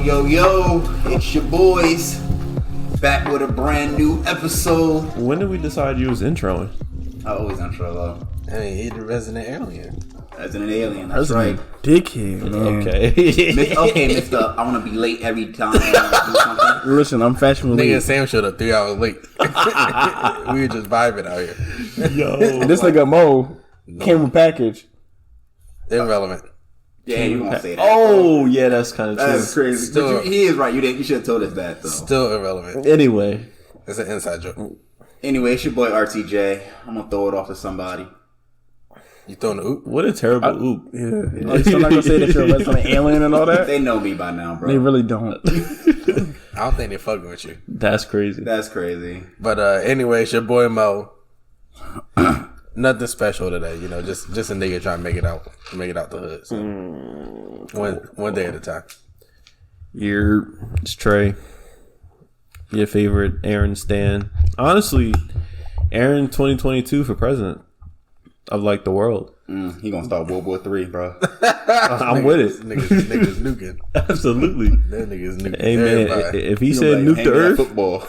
Yo, it's your boys back with a brand new episode. When did we decide you was introing? I always intro though. Hey, he's the resident alien. Resident alien, that's right. Dickhead, man. Okay. Mister, I want to be late every time I do something. Listen, I'm fashionable. Nigga Sam showed up 3 hours late. We were just vibing out here. Yo. This nigga Mo came with package. Irrelevant. Yeah, you won't say that. Oh, yeah, that's kind of true. That's crazy. Still- But he is right. You should have told us that though. Still irrelevant. Anyway. It's an inside joke. Anyway, it's your boy RTJ. I'm gonna throw it off to somebody. You throwing the oop? What a terrible oop. Yeah. Like, so I'm not gonna say that you're a resident alien and all that. They know me by now, bro. They really don't. I don't think they're fucking with you. That's crazy. That's crazy. But anyway, it's your boy Mo. Nothing special today, you know, just a nigga trying to make it out the hood. So. One day at a time. It's Trey. Your favorite Aaron Stan. Honestly, Aaron 2022 for president of like the world. He gonna start World War III, bro. I'm with it. Niggas nuking. Absolutely. That niggas nuking. Hey man, Everybody. if he said nuke the earth, football.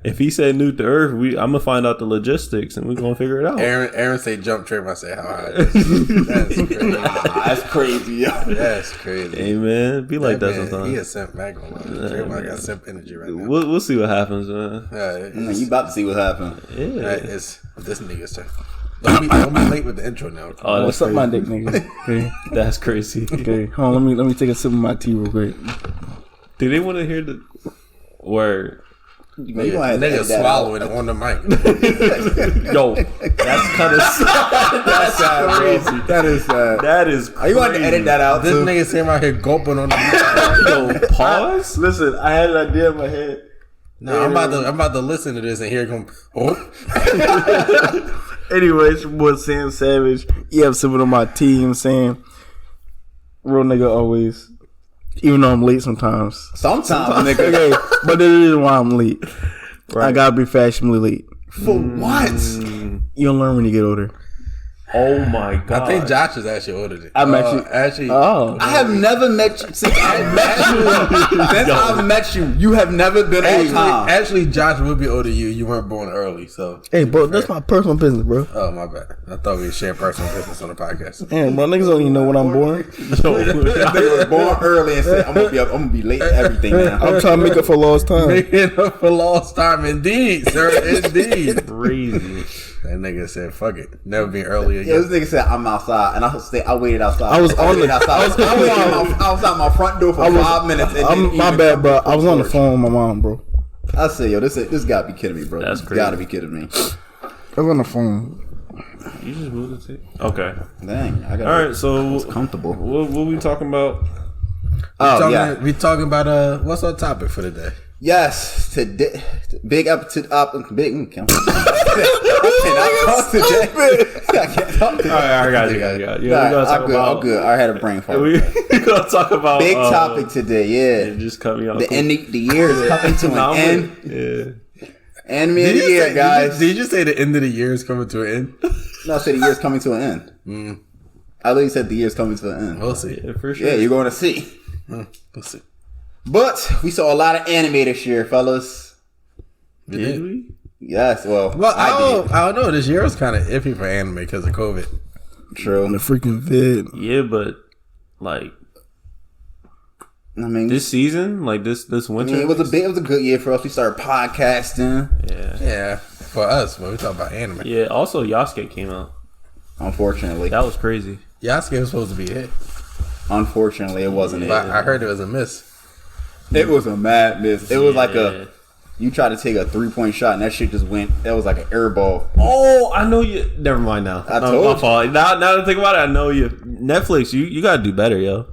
if he said nuke the earth, I'm gonna find out the logistics and we're gonna figure it out. Aaron say jump Trey. I say how high. That's crazy. That's crazy, yo. That's crazy. Hey man, be like that man, sometimes. He a simp back on Trey. Got simp energy right now. We'll see what happens, man. You about to see what happened. Yeah. It's this nigga's turn. Don't be late with the intro now. Oh, What's up, my dick nigga? Okay. That's crazy. Okay. Hold on, let me take a sip of my tea real quick. Do they want to hear the word? You gonna have to Nigga edit that swallowing out. it on the mic. Yo, that's kind of sad. That's sad, bro. crazy. That is sad. That is crazy. Are you going to edit that out This too? nigga sitting right here gulping on the mic. Yo, pause? Listen, I had an idea in my head. No, I'm about to listen to this and hear him. Oh, Anyway, it's your boy Sam Savage. Yeah, I'm sipping on my tea, you know what I'm saying? Real nigga always. Even though I'm late sometimes. Sometimes, nigga. Okay, but the reason why I'm late. Right. I gotta be fashionably late. For what? You don't learn when you get older. Oh my god. I think Josh is actually older than I'm actually. Oh. I have never met you since I met you. Since I've met you, you have never been on time. Actually, Josh would be older than you. You weren't born early, so. Hey, bro, that's my personal business, bro. Oh, my bad. I thought we were sharing personal business on the podcast. Damn, bro, niggas don't even know when I'm born. They was born early and said, I'm gonna be late to everything now. I'm trying to make up for lost time. Making up for lost time, indeed, sir, indeed. Crazy. That nigga said, "Fuck it, never be early Yeah, again." this nigga said I'm outside, and I waited outside. I was on the- I waited outside my front door for 5 minutes. And My bad, bro. I was on the phone with my mom, bro. I said, yo, this gotta be kidding me, bro. That's You crazy. gotta be kidding me. I was on the phone. You just moved it. Okay. Dang, I got. All right. So It's comfortable. what we talking about? Oh yeah. We talking about what's our topic for the day? Yes, today, big episode up, big. I cannot talk today. I can't talk today. All right, I got you. Yeah, Nah, we gotta talk I'm good. about. I'm good. I had a brain fart. We gonna talk about Big topic today. Yeah, Just coming out. the end. The year is coming to Nah, an I'm end. with it. End of the year, guys. Did you say the end of the year is coming to an end? No, I said the year's coming to an end. I literally said the year's coming to an end. We'll see. Yeah, for sure. Yeah, you're going to see. We'll see. But we saw a lot of anime this year, fellas. Did we? Yes, well, Well, I did. I don't know. This year was kind of iffy for anime because of COVID. True. The freaking vid. Yeah, but like I mean, this season, like this winter. it was a good year for us. We started podcasting. Yeah. Yeah, for us, when we talk about anime. Yeah. Also, Yasuke came out. Unfortunately, That was crazy. Yasuke was supposed to be a hit, unfortunately, it wasn't. but It. I heard it was a miss. It was a mad miss. It was like Yeah. you tried to take a 3-point shot and that shit just went. That was like an air ball. Oh, I know you. Never mind now. I No, told my you. fault. Now that I think about it, I know you. Netflix, you gotta do better, yo.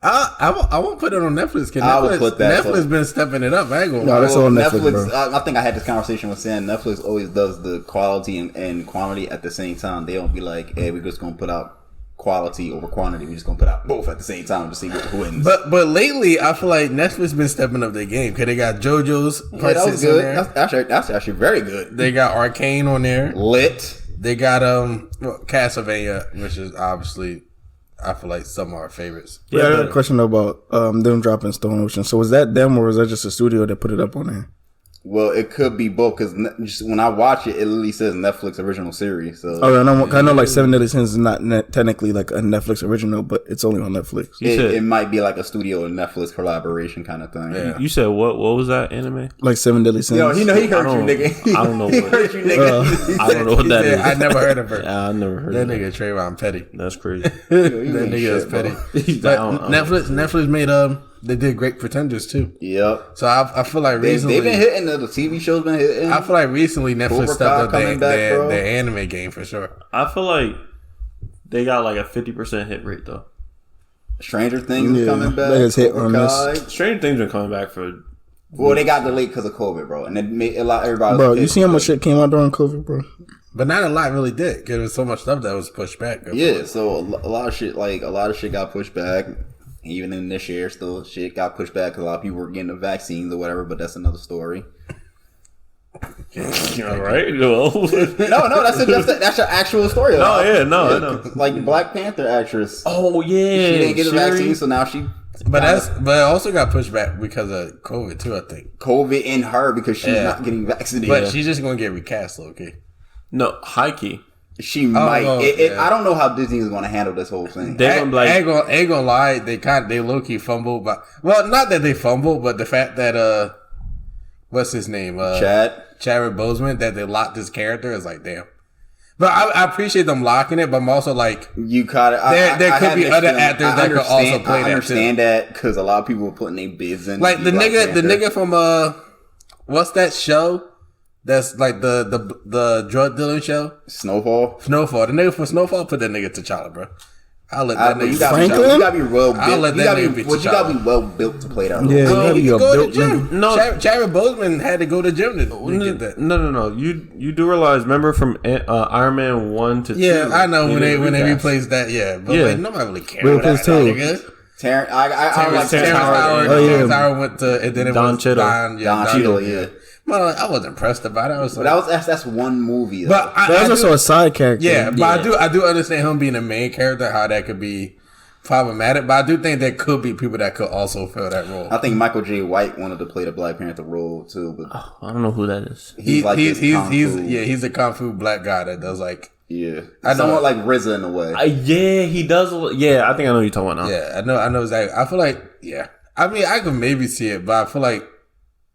I won't put it on Netflix. I would put that, Netflix so- been stepping it up. I ain't gonna No, lie. that's on Netflix, bro. I think I had this conversation with Sam. Netflix always does the quality and quantity at the same time. They don't be like, "Hey, we're just gonna put out quality over quantity. We're just gonna put out both at the same time to see who wins." But lately, I feel like Netflix been stepping up their game because they got JoJo's yeah, Part that was 6 on good. there. That's actually very good. They got Arcane on there. Lit. They got Castlevania, which is obviously I feel like some of our favorites. Yeah, I got a question about them dropping Stone Ocean. So was that them or was that just a studio that put it up on there? Well, it could be both because when I watch it, it literally says Netflix original series. So I know like Seven Deadly Sins is not technically like a Netflix original, but it's only on Netflix. It might be like a studio and Netflix collaboration kind of thing. Yeah. You said what was that anime? Like Seven Deadly Sins. Yo, he hurt you, nigga. I don't know. He hurt you, nigga. I don't know what that is. I never heard of her. I never heard That of nigga Trayvon petty. That's crazy. That nigga is petty. But Netflix made they did Great Pretenders too. Yep. So I feel like recently they've been hitting the TV show's been hitting. I feel like recently Netflix stepped up their anime game for sure. I feel like they got like a 50% hit rate though. Stranger Things is coming back. They just hit or miss. Stranger Things been coming back for. Well, they got delayed because of COVID, bro, and it made a lot. Everybody. Bro, you see how much shit came out during COVID, bro? But not a lot really did because there was so much stuff that was pushed back. Yeah, so a lot of shit got pushed back. Even in this year, still shit got pushed back because a lot of people were getting the vaccines or whatever. But that's another story. All right. Well. No, that's an actual story. I know. Like the Black Panther actress. Oh yeah, she didn't get the vaccine, so now she. But it also got pushed back because of COVID too. I think COVID in her because she's not getting vaccinated. But she's just gonna get recast, okay? No, high key. She might. I don't know how Disney is going to handle this whole thing. They ain't gonna lie. They low key fumbled, but not that they fumbled, but the fact that what's his name? Chadwick Boseman, that they locked his character is like damn. But I appreciate them locking it, but I'm also like you caught it. There could be other actors that could also play that. I understand that because a lot of people were putting their bids in. Like the nigga from what's that show? That's like the drug dealing show. Snowfall. The nigga from Snowfall put that nigga T'Challa, bro. I'll let that nigga. You gotta be well built. I'll let that nigga be T'Challa. You gotta be well built to play that role. Yeah, he you go to the gym. nigga. No, Chadwick Boseman had to go to the gym to get that. No. You do realize? Remember from Iron Man 1 to 2? Yeah, I know when they replaced that. Yeah, but like, nobody really cared about that nigga. Terrence Howard. Howard went to, and then it Don was Cheadle. Don Cheadle. Yeah. Well, I wasn't impressed about it. That's one movie. Though. But that's also a side character. Yeah, but I do understand him being a main character, how that could be problematic. But I do think there could be people that could also fill that role. I think Michael J. White wanted to play the Black Panther role too, but I don't know who that is. He's a kung fu black guy that does like. Yeah, I somewhat like RZA in a way. Yeah, he does. Yeah, I think I know what you're talking about now. Yeah, I know exactly. I feel like I mean, I could maybe see it, but I feel like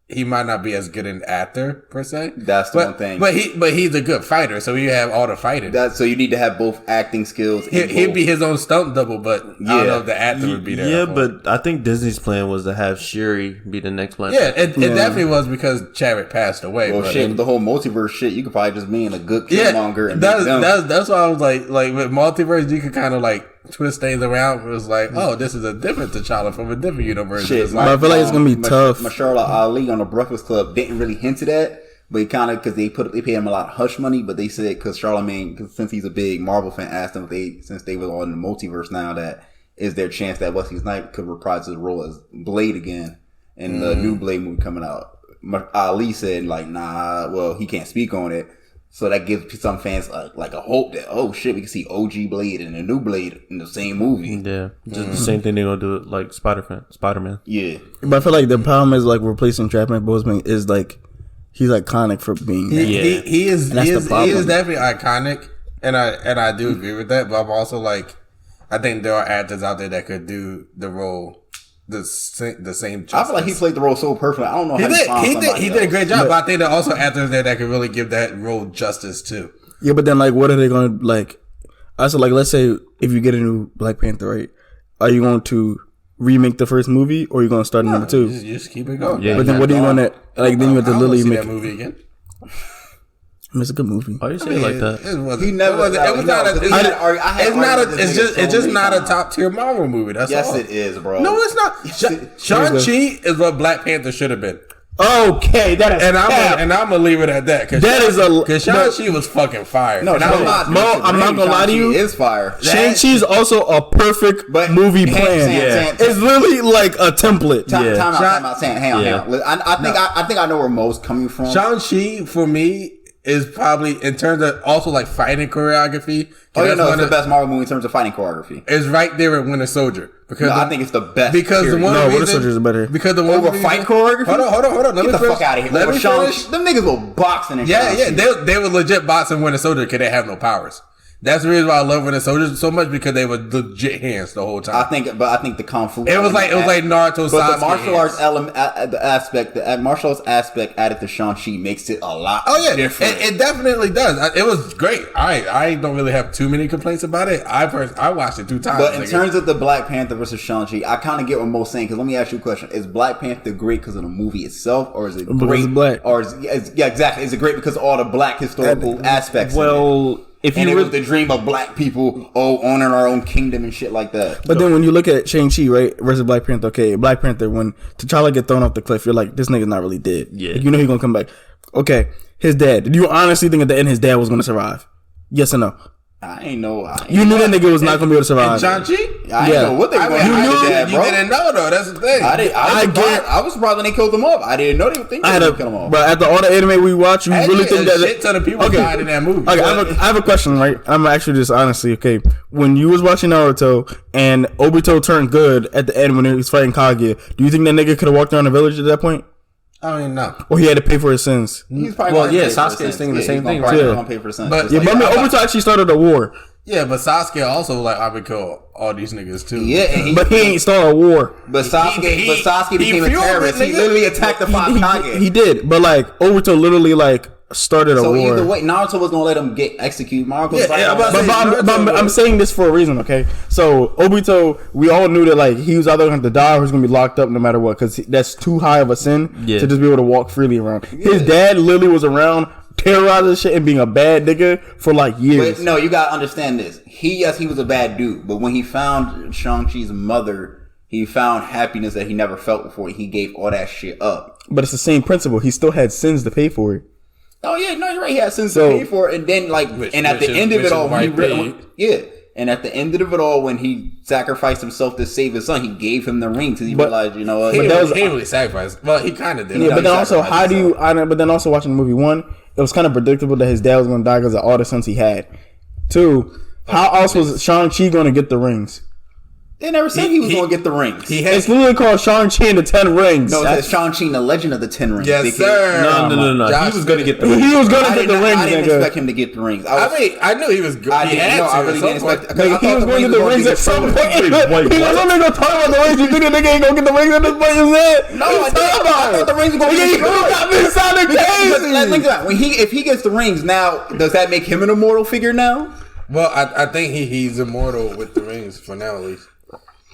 he might not be as good an actor per se. That's the one thing. But he's a good fighter, so you have all the fighting. So you need to have both acting skills. He'd be his own stunt double, but I don't know if the actor would be there. Yeah, but I think Disney's plan was to have Shuri be the next Black. Yeah, it definitely was because Chadwick passed away. Well, shit, the whole multiverse shit, you could probably just be in a good Killmonger. And that's why I was like with multiverse, you could kind of like twist things around. It was like, oh, this is a different T'Challa from a different universe. Shit, but I feel like it's gonna be tough. Mahershala Ali on the Breakfast Club didn't really hint to that, but he kind of because they paid him a lot of hush money, but they said because Charlemagne, since he's a big Marvel fan, asked him since they were on the multiverse now, that is their chance that Wesley Snipes could reprise his role as Blade again in the new Blade movie coming out. Ali said like, nah, well he can't speak on it. So that gives some fans like a hope that, oh shit, we can see OG Blade and a new Blade in the same movie. Yeah, just the same thing they're gonna do like Spider-Man. Yeah, but I feel like the problem is like replacing Chadwick Boseman is like he's iconic for being. He is definitely iconic, and I do agree with that. But I'm also like, I think there are actors out there that could do the role. The same justice. I feel like he played the role so perfectly. I don't know how he did a great job, but I think there are also actors there that could really give that role justice too. Yeah, but then like, what are they going to like? Also, like, let's say if you get a new Black Panther, right? Are you going to remake the first movie, or are you going to start number 2? You just keep it going. Yeah, but then what are you going to like? Then you have to literally make that movie again. It's a good movie. Oh, you say it like that? It's just not a top tier Marvel movie. That's all. Yes, it is, bro. No, it's not. Shang-Chi is what Black Panther should have been. Okay, that is, and I'm gonna leave it at that because Shang-Chi was fucking fire. No, I'm not gonna lie to you. Is fire. Shang-Chi is also a perfect movie plan. It's literally like a template. Time out. Hang on. I think I know where Mo's coming from. Shang-Chi for me is probably in terms of also like fighting choreography Oh yeah, no, it's the best Marvel movie in terms of fighting choreography. It's right there with Winter Soldier. Because I think it's the best. Because period. the one Winter Soldier is better. Because the one over fight choreography. Hold on. Get the fuck out of here. Them niggas were boxing and yeah. They were legit boxing Winter Soldier because they have no powers. That's the reason why I love Winter Soldier so much, because they were legit hands the whole time. I think the kung fu. It was like Naruto. But the martial arts element, the martial arts aspect added to Shang-Chi makes it a lot. Different. It definitely does. It was great. I don't really have too many complaints about it. I watched it 2 times. But in terms of the Black Panther versus Shang-Chi, I kind of get what Mo's saying. Because let me ask you a question: is Black Panther great because of the movie itself, or is it great? Black. Or exactly. Is it great because of all the Black historical aspects? Well. It was the dream of Black people, owning our own kingdom and shit like that. But then when you look at Shang-Chi, right, versus Black Panther, okay, Black Panther, when T'Challa get thrown off the cliff, you're like, this nigga's not really dead. Yeah. Like, you know he's gonna come back. Okay, his dad. Did you honestly think at the end his dad was gonna survive? Yes or no? I ain't know. You knew that nigga was not gonna be able to survive. Shang-Chi? I didn't know what they were going to do with that, bro. You didn't know, though. That's the thing. I was surprised when they killed him off. I didn't know they were thinking they were going to kill him off. But after all the anime we watch, you really think that... shit ton of people died in that movie. Okay, I have a question, right? I'm actually just honestly, okay. When you was watching Naruto and Obito turned good at the end when he was fighting Kaguya, do you think that nigga could have walked around the village at that point? I mean, no. Or he had to pay for his sins? Sasuke is thinking the same thing. He's going to pay for his sins. But Obito actually started a war. Yeah, but Sasuke also I would kill all these niggas too. Yeah, but he ain't started a war. But Sasuke became a terrorist. He literally attacked the 5 Kage. He did, but Obito literally started a war. So either way, Naruto was gonna let him get executed. I'm saying this for a reason, okay? So Obito, we all knew that he was either going to die or he's gonna be locked up no matter what, because that's too high of a sin to just be able to walk freely around. His dad literally was around terrorizing shit and being a bad nigga for years. But no, you gotta understand this. He was a bad dude, but when he found Shang-Chi's mother, he found happiness that he never felt before. He gave all that shit up. But it's the same principle. He still had sins to pay for it. Oh yeah, no, you're right. He had sins to pay for it, and then at the end of it all, and at the end of it all, when he sacrificed himself to save his son, he gave him the ring because he realized, he didn't really sacrifice. Well, he kind of did. Yeah, but then also, but then also watching the movie, 1, it was kind of predictable that his dad was going to die because of all the sons he had. 2, how else was Shang-Chi going to get the rings? They never said he was going to get the rings. It's literally called Shang-Chi and the 10 Rings. No, it's Shang-Chi and the Legend of the 10 Rings. Yes, sir. No. He was going to get the rings. He was going to get the rings. I didn't expect him to get the rings. I knew he was good. I really didn't expect. He was going to get the rings at some point. He was only going to talk about the rings. You think the nigga ain't going to get the rings at this point? No, I thought the rings were going to get the rings. If he gets the rings now, does that make him an immortal figure now? Well, I think he's immortal with the rings for now, at least.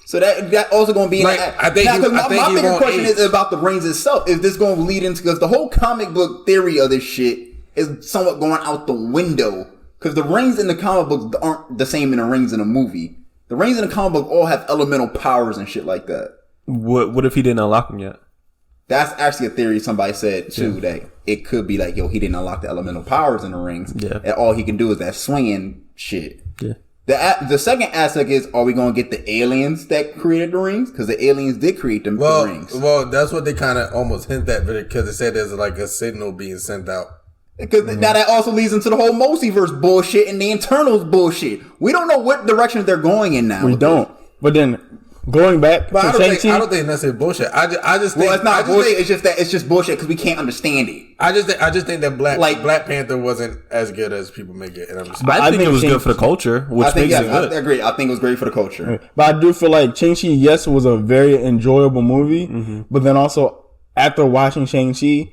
So that also going to be I think my bigger question is about the rings itself. Is this going to lead into, because the whole comic book theory of this shit is somewhat going out the window, because the rings in the comic books aren't the same in the rings in a movie. The rings in the comic book all have elemental powers and shit like that. What if he didn't unlock them yet? That's actually a theory somebody said too, that it could be he didn't unlock the elemental powers in the rings. Yeah. And all he can do is that swinging shit. Yeah. The second aspect is, are we going to get the aliens that created the rings? Because the aliens did create the rings. Well, that's what they kind of almost hint at, because they said there's a signal being sent out. Because now that also leads into the whole multiverse bullshit and the Eternals bullshit. We don't know what direction they're going in now. We don't. But then going back to Shang-Chi, I don't think that's necessarily bullshit. I just think, it's not bullshit. It's just bullshit because we can't understand it. I just think that Black Panther wasn't as good as people make it. And I think it was good for the culture, which makes it good. I agree. I think it was great for the culture. But I do feel like Shang-Chi, yes, was a very enjoyable movie. Mm-hmm. But then also, after watching Shang-Chi,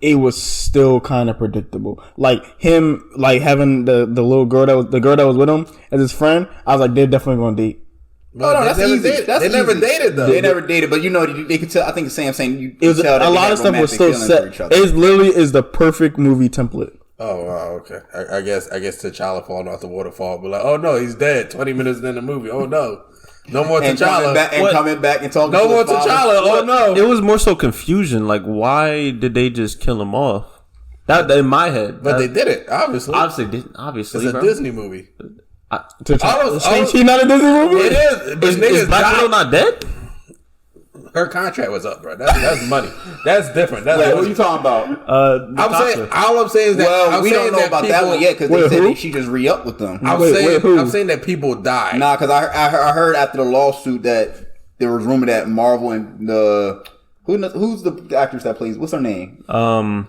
it was still kind of predictable. Him, having the little girl that was with him as his friend, I was like, they're definitely going to date. No, that's easy. They never dated though. They never dated, but they could tell. I think Sam saying it was a lot of stuff was still set. It literally is the perfect movie template. Oh wow, okay. I guess T'Challa falling off the waterfall, but oh no, he's dead. 20 minutes in the movie. Oh no, no more T'Challa. Coming back and talking. No more T'Challa. Oh no. It was more so confusion. Why did they just kill him off? That in my head, but they did it. Obviously, it's a Disney movie. Shang-Chi not a Disney movie? It is. But is Black Widow not dead? Her contract was up, bro. That's money. That's different. That's Wait, what are you talking about? All I'm saying is that we don't know about that one yet because they said that she just re-upped with them. I'm saying that people died. Nah, because I heard after the lawsuit that there was rumor that Marvel and who's the actress that plays? What's her name?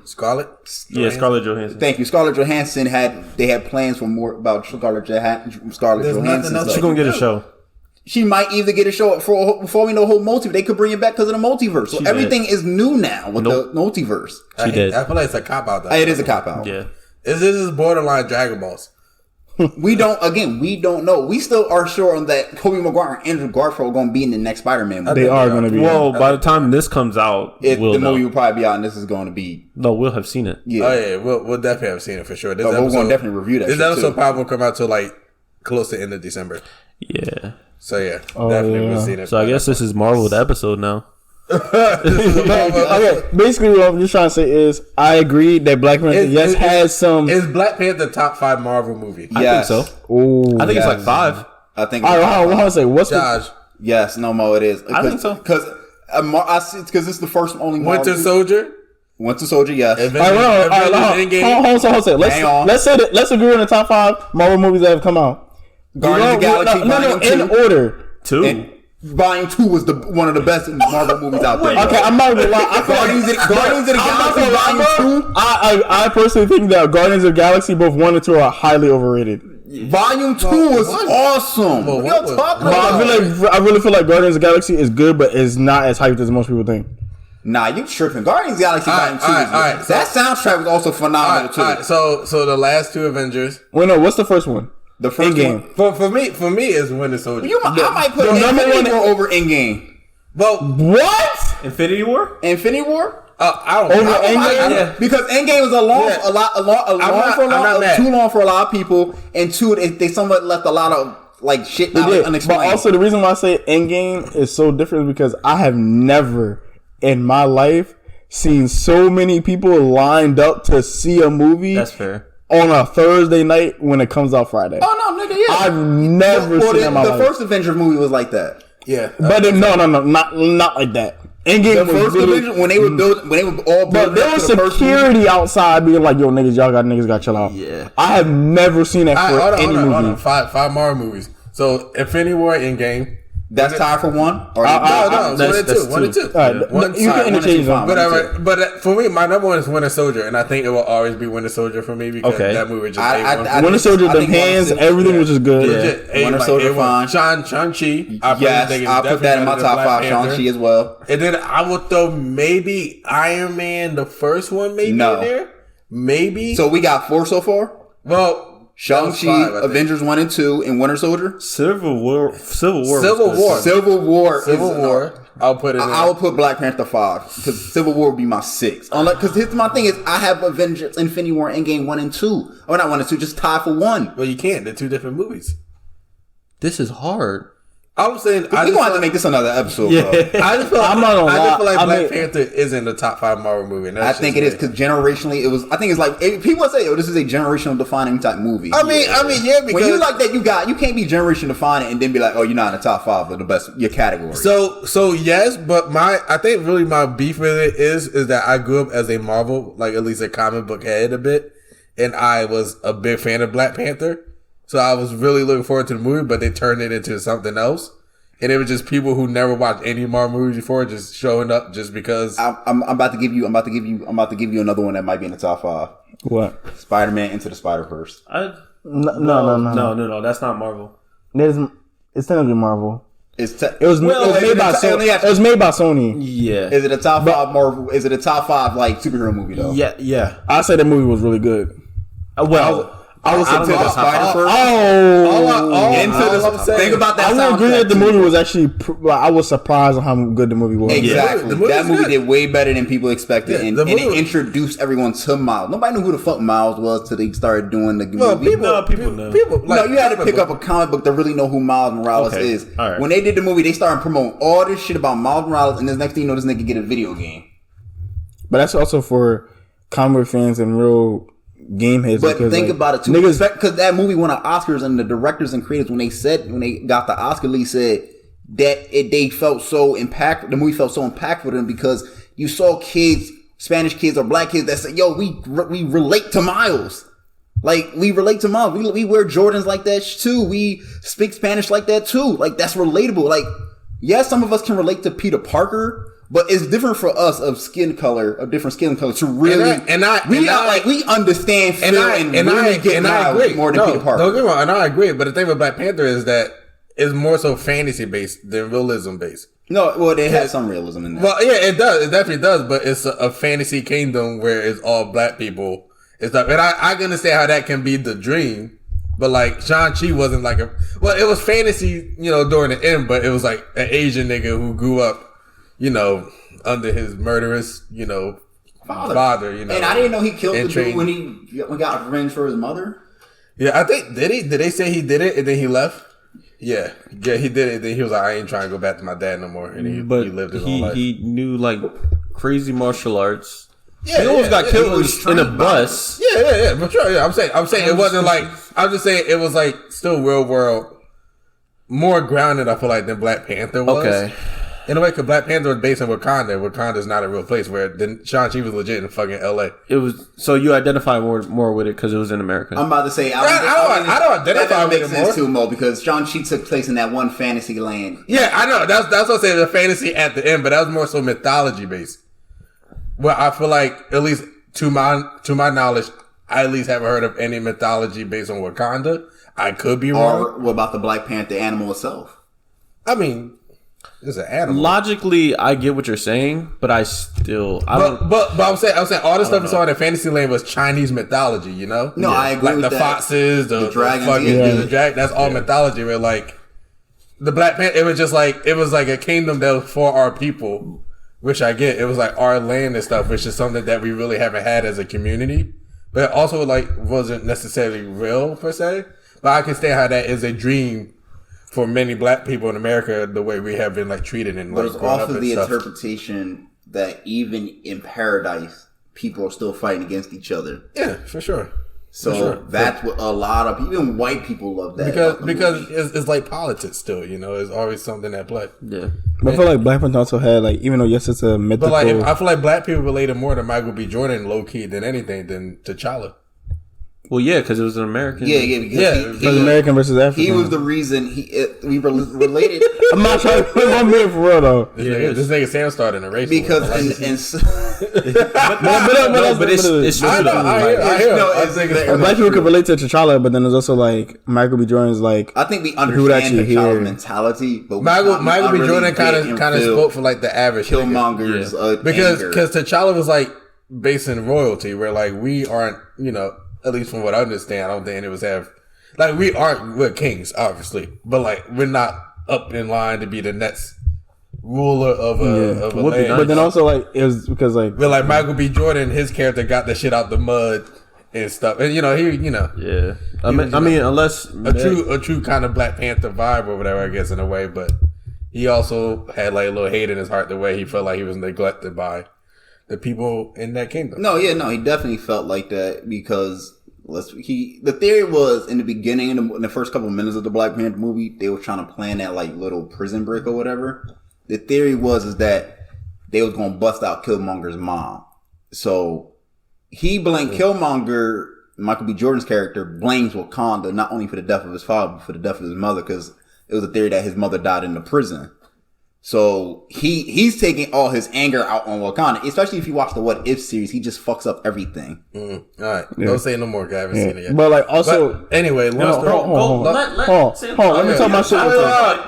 Scarlett. Yeah, Scarlett Johansson. Thank you. Scarlett Johansson had plans for more about Scarlett Johansson. She's gonna get a show. She might either get a show before we know the whole multiverse. They could bring it back because of the multiverse. So everything is new now with the multiverse. She did. I feel like it's a cop out. It is a cop out. Yeah. This is borderline Dragon Balls. We don't know. We still are sure on that Tobey Maguire and Andrew Garfield are going to be in the next Spider-Man movie. They are going to be. Well, by the time this comes out, the movie will probably be out and this is going to be... No, we'll have seen it. Yeah. Oh, yeah. We'll definitely have seen it for sure. We're going to definitely review that This episode probably will come out till like close to the end of December. Yeah. So, yeah. Definitely we'll see it. So, I guess this is Marvel the episode now. Okay, basically what I'm just trying to say is I agree that Black Panther has some. Is Black Panther the top 5 Marvel movie? Yes. I think so. Ooh, I think it's like 5. I think. I want to say what's Josh? Yes, no more. It is. I think so because this is the first and only Winter Soldier. Winter Soldier. Yes. Hold on. Let's agree on the top 5 Marvel movies that have come out. Guardians of the Galaxy. No, in order. 2. Volume 2 was one of the best Marvel movies out there. Okay, I'm not gonna lie. Guardians of the Galaxy Volume 2. I personally think that Guardians of the Galaxy both 1 and 2 are highly overrated. Volume 2 was awesome. I really feel like Guardians of the Galaxy is good, but it's not as hyped as most people think. Nah, you tripping. Guardians of the Galaxy Volume 2 is that soundtrack was also phenomenal too. So the last 2 Avengers. Wait, no, what's the first one? The first Endgame. For me is Winter Soldier. I might put Infinity War over Endgame. Well, what? Infinity War? Infinity War? I don't know. Endgame? Because Endgame was too long for a lot of people, and 2 they somewhat left a lot of like shit out unexplained. But also the reason why I say Endgame is so different is because I have never in my life seen so many people lined up to see a movie. That's fair. On a Thursday night when it comes out Friday. Oh no, nigga, yeah. I've never seen that in my life. The first Avengers movie was like that. Yeah, but no, not like that. Endgame the first Avengers when they were all building. But there was security outside being like, "Yo, niggas, y'all got chill out." Yeah, I have never seen that for any movie. Hold on. Five Marvel movies. So Infinity War, Endgame. That's tied for 1? Or no, it's 1 and 2. You can interchange them. But for me, my number 1 is Winter Soldier, and I think it will always be Winter Soldier for me because that movie just Winter Soldier, the hands, everything was just good. Winter Soldier, fine. Shang-Chi. Yes, I'll put that in my top 5. Shang-Chi as well. And then I will throw maybe Iron Man, the first one, maybe in there. Maybe. So we got 4 so far? Well, Shang-Chi, Avengers 1 and 2, and Winter Soldier. Civil War. I'll put it in. I will put Black Panther 5 because Civil War would be my 6. Because here's my thing is I have Avengers, Infinity War, Endgame 1 and 2. Or not 1 and 2, just tied for 1. Well, you can't. They're 2 different movies. This is hard. I'm saying we're gonna have to make this another episode. Yeah. Bro. I just feel like Black Panther isn't the top 5 Marvel movie. I think it is because generationally, it was. I think it's like people say, "Oh, this is a generational defining type movie." I mean, because when you like that, you can't be generation defining and then be like, "Oh, you're not in the top 5 of the best your category." So yes, but I think really my beef with it is that I grew up as a Marvel, like at least a comic book head a bit, and I was a big fan of Black Panther. So I was really looking forward to the movie, but they turned it into something else. And it was just people who never watched any Marvel movies before just showing up just because. I'm about to give you another one that might be in the top 5. What? Spider-Man Into the Spider-Verse. No. That's not Marvel. It's technically Marvel. It was made by Sony. Yeah. Is it a top 5 Marvel? Is it a top 5 like superhero movie though? Yeah. I say the movie was really good. I was Into the Spider-Verse. Think about that. I would agree that the movie was actually. I was surprised on how good the movie was. Exactly. That movie did way better than people expected, and it introduced everyone to Miles. Nobody knew who the fuck Miles was till they started doing the movie. People know. You had to pick up a comic book to really know who Miles Morales is. Right. When they did the movie, they started promoting all this shit about Miles Morales, and the next thing you know, this nigga get a video game. But that's also for comic fans and real game heads. But think about it too, because that movie won an Oscars, and the directors and creators when they got the Oscar, Lee said that they felt so impactful. The movie felt so impactful to them because you saw kids, Spanish kids or black kids that said, "Yo, we relate to Miles. Like we relate to Miles. We wear Jordans like that too. We speak Spanish like that too. Like that's relatable. Like yes, some of us can relate to Peter Parker." But it's different for us of skin color, of different skin color, to really we understand Phil and I agree more than Peter Parker. Don't get me wrong, and I agree. But the thing with Black Panther is that it's more so fantasy based than realism based. No, well, it has some realism in there. Well, yeah, it does. It definitely does. But it's a fantasy kingdom where it's all black people and stuff. And I can understand how that can be the dream. But like Shang-Chi wasn't like it was fantasy, during the end. But it was like an Asian nigga who grew up, under his murderous, father, And I didn't know he killed the dude when he got revenge for his mother. Yeah, I think, did they say he did it and then he left? Yeah, he did it. And then he was like, I ain't trying to go back to my dad no more. And he lived his own life. He knew like crazy martial arts. Yeah, he almost got killed in a bus. Yeah, for sure. Yeah, I'm saying it wasn't like, I'm just saying it was like still real world, more grounded, I feel like, than Black Panther was. Okay. In a way, because Black Panther was based in Wakanda. Wakanda's not a real place where Shang-Chi was legit in fucking LA. It was, so you identify more with it because it was in America. I'm about to say, I don't identify with it more. That makes sense too, Mo, because Shang-Chi took place in that one fantasy land. Yeah, I know. That's what I'm saying, the fantasy at the end, but that was more so mythology based. Well, I feel like, at least to my knowledge, I at least haven't heard of any mythology based on Wakanda. I could be wrong. Or what about the Black Panther animal itself? I mean, it's an animal. Logically, I get what you're saying, but I'm saying all the stuff we saw in the fantasy land was Chinese mythology, No, I agree with the that. Foxes, the dragons, the dragon. That's all mythology. Where like the Black Panther, it was like a kingdom that was for our people, which I get. It was like our land and stuff, which is something that we really haven't had as a community, but it also like wasn't necessarily real per se. But I can see how that is a dream for many black people in America, the way we have been like treated and but it's off of the interpretation that even in paradise, people are still fighting against each other. Yeah, for sure. So that's what a lot of people, even white people, love that because it's like politics still. It's always something at play. Yeah, but I feel like Black Panther also had like, even though yes, it's a mythical. But like I feel like black people related more to Michael B. Jordan low key than anything than T'Challa. Well, yeah, because it was an American. Yeah, because he American versus African. He was the reason we related. I'm not trying to put 1 minute for real though. This nigga Sam started a race because but it's true. Black people could relate to T'Challa, but then there's also like Michael B. Jordan's like. I think we understand T'Challa's mentality, but Michael B. Jordan kind of spoke for like the average Killmonger's because T'Challa was like based in royalty, where like we aren't, at least from what I understand, I don't think any of us have, like, we're kings, obviously, but like, we're not up in line to be the next ruler of a land. But then also, like, it was because, like, but like Michael B. Jordan, his character got the shit out the mud and stuff, and yeah. I mean, unless a true kind of Black Panther vibe or whatever, I guess, in a way, but he also had like a little hate in his heart the way he felt like he was neglected by the people in that kingdom. He definitely felt like that because the theory was in the beginning, in the first couple of minutes of the Black Panther movie, they were trying to plan that like little prison break or whatever. The theory is that they was gonna bust out Killmonger's mom. So he blamed Killmonger, Michael B. Jordan's character, blames Wakanda not only for the death of his father, but for the death of his mother, because it was a theory that his mother died in the prison. So he's taking all his anger out on Wakanda, especially if you watch the What If series. He just fucks up everything. All right, don't say no more, guys. I haven't seen it yet. But like also, anyway, hold on. Let me talk my shit.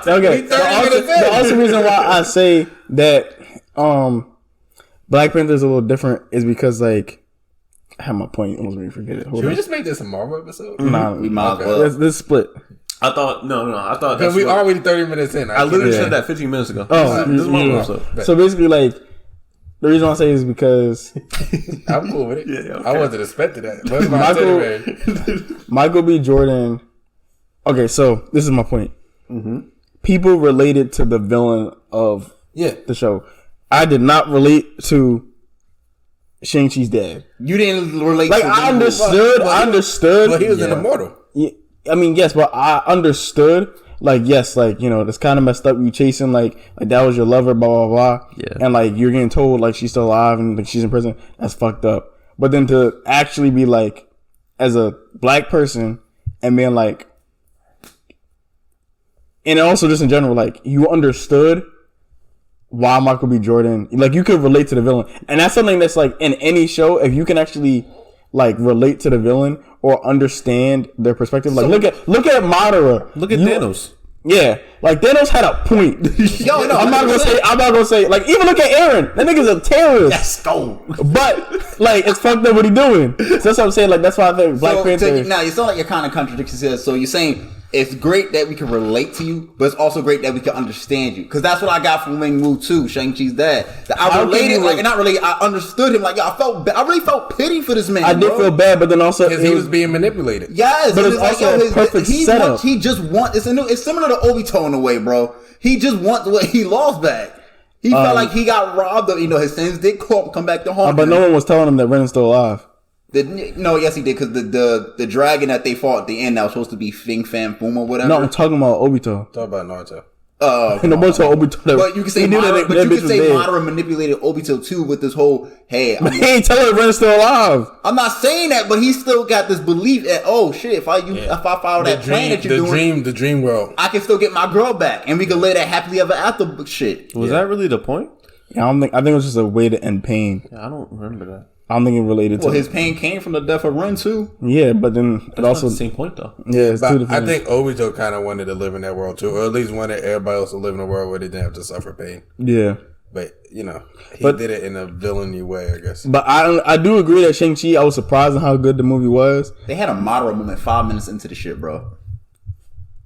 Okay, the also reason why I say that Black Panther is a little different is because like I had my point. Almost made me forget it. Should we just make this a Marvel episode? Nah, we might as well. This split. I thought because we already 30 minutes in. I literally said that 15 minutes ago. This is my episode. So basically, like the reason I say is because I'm cool with it. Yeah, okay. I wasn't expecting that. Michael B. Jordan. Okay, so this is my point. Mm-hmm. People related to the villain of the show. I did not relate to Shang-Chi's dad. You didn't relate. Like I understood. But he was an immortal. Yeah. I mean, yes, but I understood like, yes, like, you know, that's kind of messed up. You chasing, like that was your lover, blah, blah, blah. Yeah. And, like, you're getting told, like, she's still alive and, like, she's in prison. That's fucked up. But then to actually be, like, as a black person and being, like, and also just in general, like, you understood why Michael B. Jordan, like, you could relate to the villain. And that's something that's, like, in any show, if you can actually, like, relate to the villain or understand their perspective. Like, look at Madara. Look at Thanos. Yeah, like Thanos had a point. Yo, no, I'm not gonna say. Like, even look at Eren. That nigga's a terrorist. Let's go. But like, it's fucked up what he doing. So that's what I'm saying. Like, that's why I think Black Panther. Now you sound like you're kind of contradicting yourself. So you're saying it's great that we can relate to you, but it's also great that we can understand you. Because that's what I got from Wing Wu too, Shang-Chi's dad. That I related, like, not really. I understood him. Like, yo, I really felt pity for this man. I did feel bad, but then also because he was being manipulated. Yes, but it's also a perfect setup. He just wants. It's similar to Obito in a way, bro. He just wants what he lost back. He felt like he got robbed of, his sins did come back to haunt but him. no one was telling him that Ren's still alive. Yes, he did, because the dragon that they fought at the end that was supposed to be Fing Fan Foom or whatever. No, I'm talking about Obito. Talk about Naruto. Obito. But you can say Madara manipulated Obito too with this whole, hey, he ain't telling Ren's still alive. I'm not saying that, but he still got this belief that, oh shit, if I follow that plan that you're doing, the dream world, I can still get my girl back, and we can live that happily ever after shit. Was that really the point? Yeah, I think it was just a way to end pain. Yeah, I don't remember that. I don't think it related to. Well, his pain came from the death of Ren too. Yeah, but then it also the same point though. Yeah, it's two different. I think Obito kind of wanted to live in that world too, or at least wanted everybody else to live in a world where they didn't have to suffer pain. Yeah, but he did it in a villainy way, I guess. But I do agree that Shang-Chi, I was surprised at how good the movie was. They had a Madara moment 5 minutes into the shit, bro.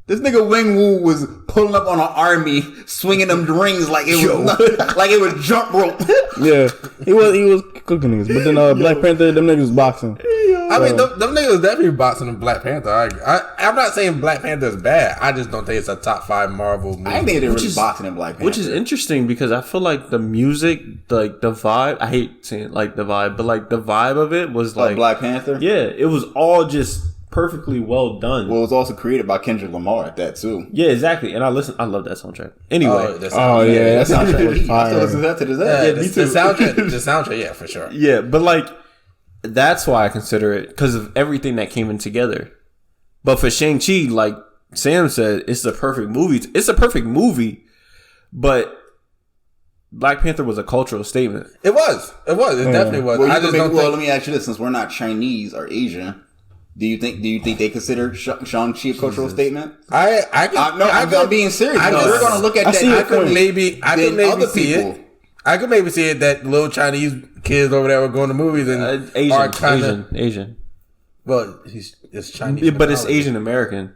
This nigga Wing Wu was pulling up on an army, swinging them rings like it was jump rope. Yeah, he was cooking niggas. But then Black Panther, them niggas was boxing. I mean, them niggas definitely boxing in Black Panther. I'm not saying Black Panther is bad. I just don't think it's a top 5 Marvel movie. I think they're really boxing in Black Panther. Which is interesting because I feel like the music, like the vibe, I hate saying like the vibe, but like the vibe of it was like Black Panther? Yeah, it was all just perfectly well done. Well, it was also created by Kendrick Lamar at that too. Yeah, exactly. And I love that soundtrack. Anyway. That soundtrack was fire. I still listen to that to this day. Yeah, me too. The soundtrack, yeah, for sure. Yeah, but like, that's why I consider it, because of everything that came in together. But for Shang-Chi, like Sam said, it's the perfect movie. It's a perfect movie, but Black Panther was a cultural statement. It was. It definitely was. Let me ask you this: since we're not Chinese or Asian, do you think they consider Shang-Chi a cultural statement? I'm being serious. We're going to look at that. I could maybe see it. I could maybe see it that little Chinese kids over there were going to movies and Asian. Well, it's Chinese, yeah, but it's Asian American.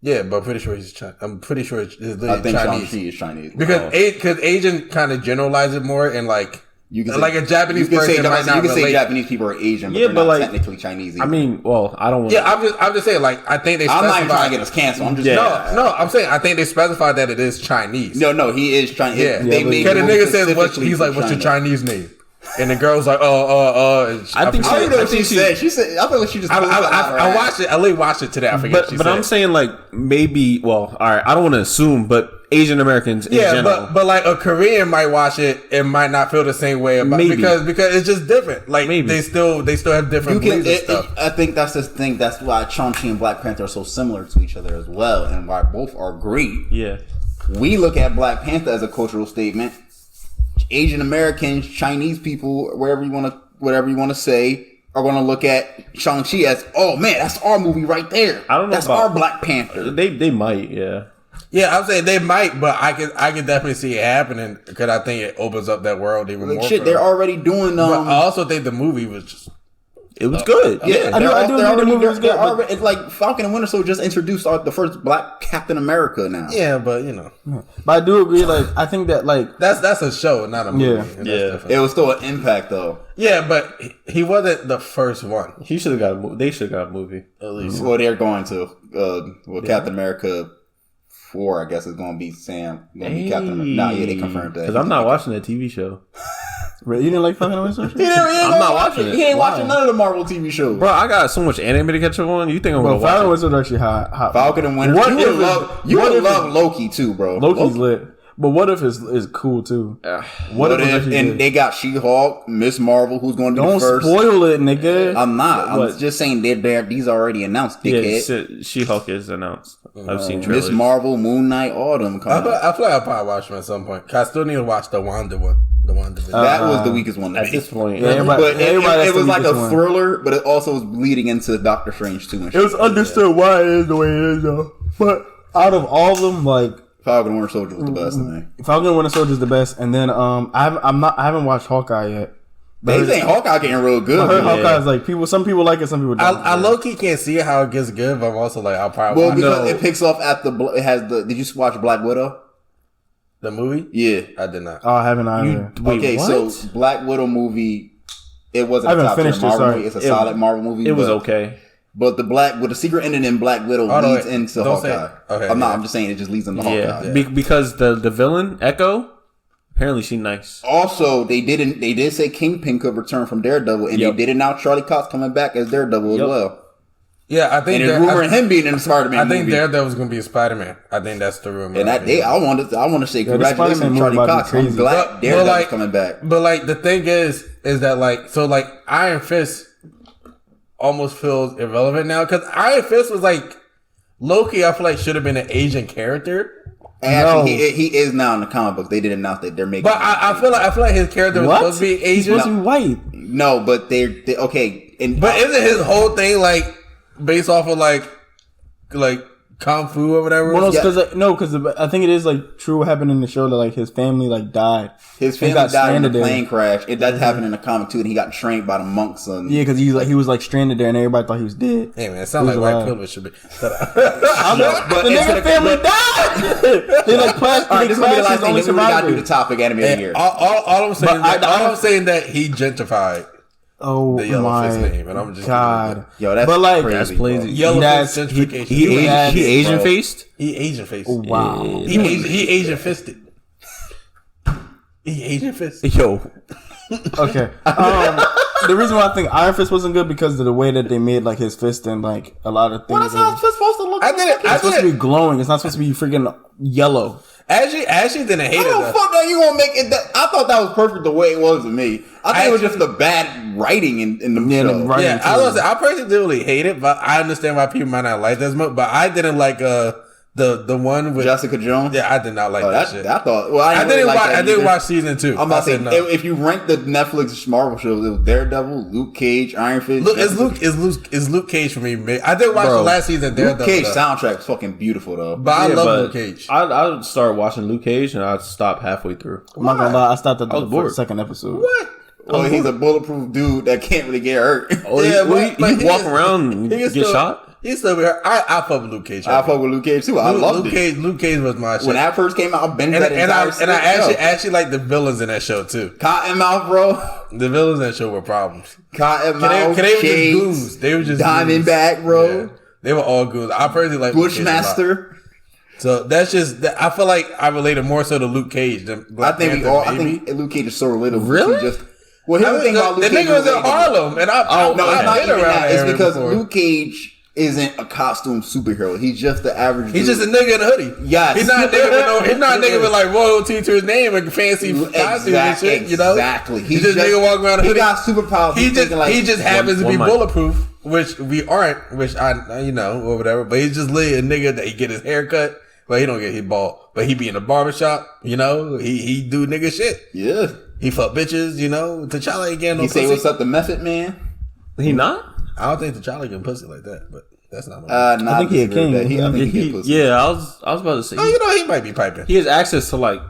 Yeah, but I'm pretty sure he's Chinese. I'm pretty sure it's I think Chinese. Shang-Chi is Chinese because Asian kind of generalize it more and like. You can say, like a Japanese person might not relate. You can say Japanese people are Asian, but they're not like, technically Chinese either. I mean, well, I don't want. Yeah, I'm just saying. Like, I think they. I'm not even trying to get us canceled. I'm just no. I'm saying I think they specified that it is Chinese. No, he is Chinese. Yeah, because the nigga says he's like, "What's your Chinese name?" And the girl's like, I think she said. She said. I feel like she just. I watched it. I literally watched it today. I forget. But I'm saying like maybe. Well, all right. I don't want to assume, but Asian Americans in general. but like a Korean might watch it and might not feel the same way about it because it's just different. Like they still have different beliefs and stuff. I think that's the thing. That's why Shang-Chi and Black Panther are so similar to each other as well, and why both are great. Yeah, we look at Black Panther as a cultural statement. Asian Americans, Chinese people, whatever you want to say, are going to look at Shang-Chi as, oh man, that's our movie right there. I don't know. That's our Black Panther. They might, yeah. Yeah, I'm saying they might, but I can definitely see it happening because I think it opens up that world even more. Shit, they're already doing. But I also think the movie was just. It was good. Yeah, I do agree the movie was good. It's like Falcon and Winter Soldier just introduced the first Black Captain America now. Yeah, but But I do agree. Like, I think that like that's a show, not a movie. Yeah. It was still an impact though. Yeah, but he wasn't the first one. He should have got a movie. They should have got a movie at least. Well, they're going to. Captain America 4, I guess, is going to be Sam. Going to be Captain America. Nah, yeah, they confirmed that. Because I'm not watching that TV show. You didn't like Falcon and Winter Soldier? I'm not watching it. He ain't watching none of the Marvel TV shows. Bro, I got so much anime to catch up on. You think I'm gonna watch Falcon and it? Winter Soldier actually hot. Falcon and Winter. You would love Loki too, bro. Loki's lit. But what if is cool too? What if and they got She-Hulk, Miss Marvel, who's going to be the first? Don't spoil it, nigga. I'm not. I'm just saying these are already announced, dickhead. Yeah, She-Hulk is announced. I've seen trailers. Miss Marvel, Moon Knight, all them coming. I feel like I'll probably watch them at some point. I still need to watch the Wanda one. The Wanda. That was the weakest one at this point. Yeah, but it was like a thriller, but it also was leading into Doctor Strange too. It was understood why it is the way it is, though. But out of all of them, like. Falcon and Winter Soldier was the best to me. Falcon and Winter Soldier is the best, and then I haven't watched Hawkeye yet. They think Hawkeye getting real good. I heard Hawkeye is like some people like it, some people don't. I low key can't see how it gets good, but I'm also like I'll probably because it picks off at it has the. Did you watch Black Widow? The movie? Yeah, I did not. Oh, I haven't either. Okay, so Black Widow movie. It wasn't. I haven't finished it. Sorry, it's a solid Marvel movie. It was okay. But the secret ending in Black Widow leads into Hawkeye. Okay, I'm just saying it just leads into Hawkeye. Yeah. Because the villain, Echo, apparently she's nice. Also, they did say Kingpin could return from Daredevil, and they did announce Charlie Cox coming back as Daredevil as well. Yeah, I think and rumoring him being in the Spider-Man movie. I think Daredevil's going to be a Spider-Man. I think that's the rumor. And I want to say congratulations to Charlie Cox. I'm glad Daredevil's coming back. But like the thing is that like Iron Fist almost feels irrelevant now because Iron Fist was like Loki. I feel like should have been an Asian character. Actually, he is now in the comic books. They did announce that they're making. But I feel like his character was supposed to be Asian. He's supposed to be white. No, but they okay. But isn't his whole thing like based off of like Kung Fu or whatever? Well, because I think it is like true what happened in the show that like his family like died. His family died in a plane crash. It does happen in the comic too, and he got trained by the monks. Because he was like stranded there, and everybody thought he was dead. Hey man, it sounds like white privilege should be. But the nigga family died. They like plastic. All right, this is gonna be the last thing. We gotta do the topic anime of the year. All I'm saying that he gentrified. Oh the my Fist name, and I'm just God! Yo, that's crazy, that's crazy. Yellow Fist gentrification. He Asian faced. He Asian faced. Oh, wow. He Asian fisted. He Asian fisted. Yo. Okay. The reason why I think Iron Fist wasn't good because of the way that they made like his fist and like a lot of things. That's how it's supposed to look. It's supposed to be glowing. It's not supposed to be freaking yellow. Ashley didn't hate it. How the fuck are you gonna make it? I thought that was perfect the way it was to me. I think it was just the bad writing in the show. I personally didn't really hate it, but I understand why people might not like this much. But I didn't like the one with Jessica Jones. Yeah, I did not like that shit. I thought. Well, I didn't watch season 2. I'm about to say if you rank the Netflix Marvel shows, it was Daredevil, Luke Cage, Iron Fist. Look, it's Luke Cage for me. I did watch the last season. Daredevil. Luke Cage soundtrack is fucking beautiful though. But I love Luke Cage. I started watching Luke Cage and I stopped halfway through. I'm not gonna lie, I stopped at the second episode. What? Oh, he's a bulletproof dude that can't really get hurt. Oh, yeah, he walk around and get shot. He's still here. I fuck with Luke Cage. I fuck with Luke Cage too. I love Luke Cage was my shit. When that first came out, I binged that entire and I actually like the villains in that show too. Cottonmouth, bro. The villains in that show were problems. Cottonmouth, they were just goons. They were just Diamondback, bro. Yeah, they were all goons. I personally like Bushmaster. So that's just. I feel like I related more so to Luke Cage than Black Panther. I think Luke Cage is so relatable. Really? Well, here's the thing about Luke Cage. The nigga was in Harlem, and I've been around there. It's because Luke Cage isn't a costume superhero. He's just the average dude. He's just a nigga in a hoodie. Yes. He's not a nigga with like royalty to his name and fancy costumes and shit, you know? Exactly. He's just a nigga walking around in a hoodie. He got superpowers. He just happens to be bulletproof, which we aren't, which or whatever, but he's just literally a nigga that he get his hair cut, but he don't get his bald. But he be in the barbershop, you know? He do nigga shit. Yeah. He fuck bitches, you know? T'Challa ain't getting no pussy. He say what's up the Method Man? He not? I don't think T'Challa get pussy like that, but that's not. I think he a king. I think he get pussy. Yeah, I was about to say. Oh, he might be piping. He has access to like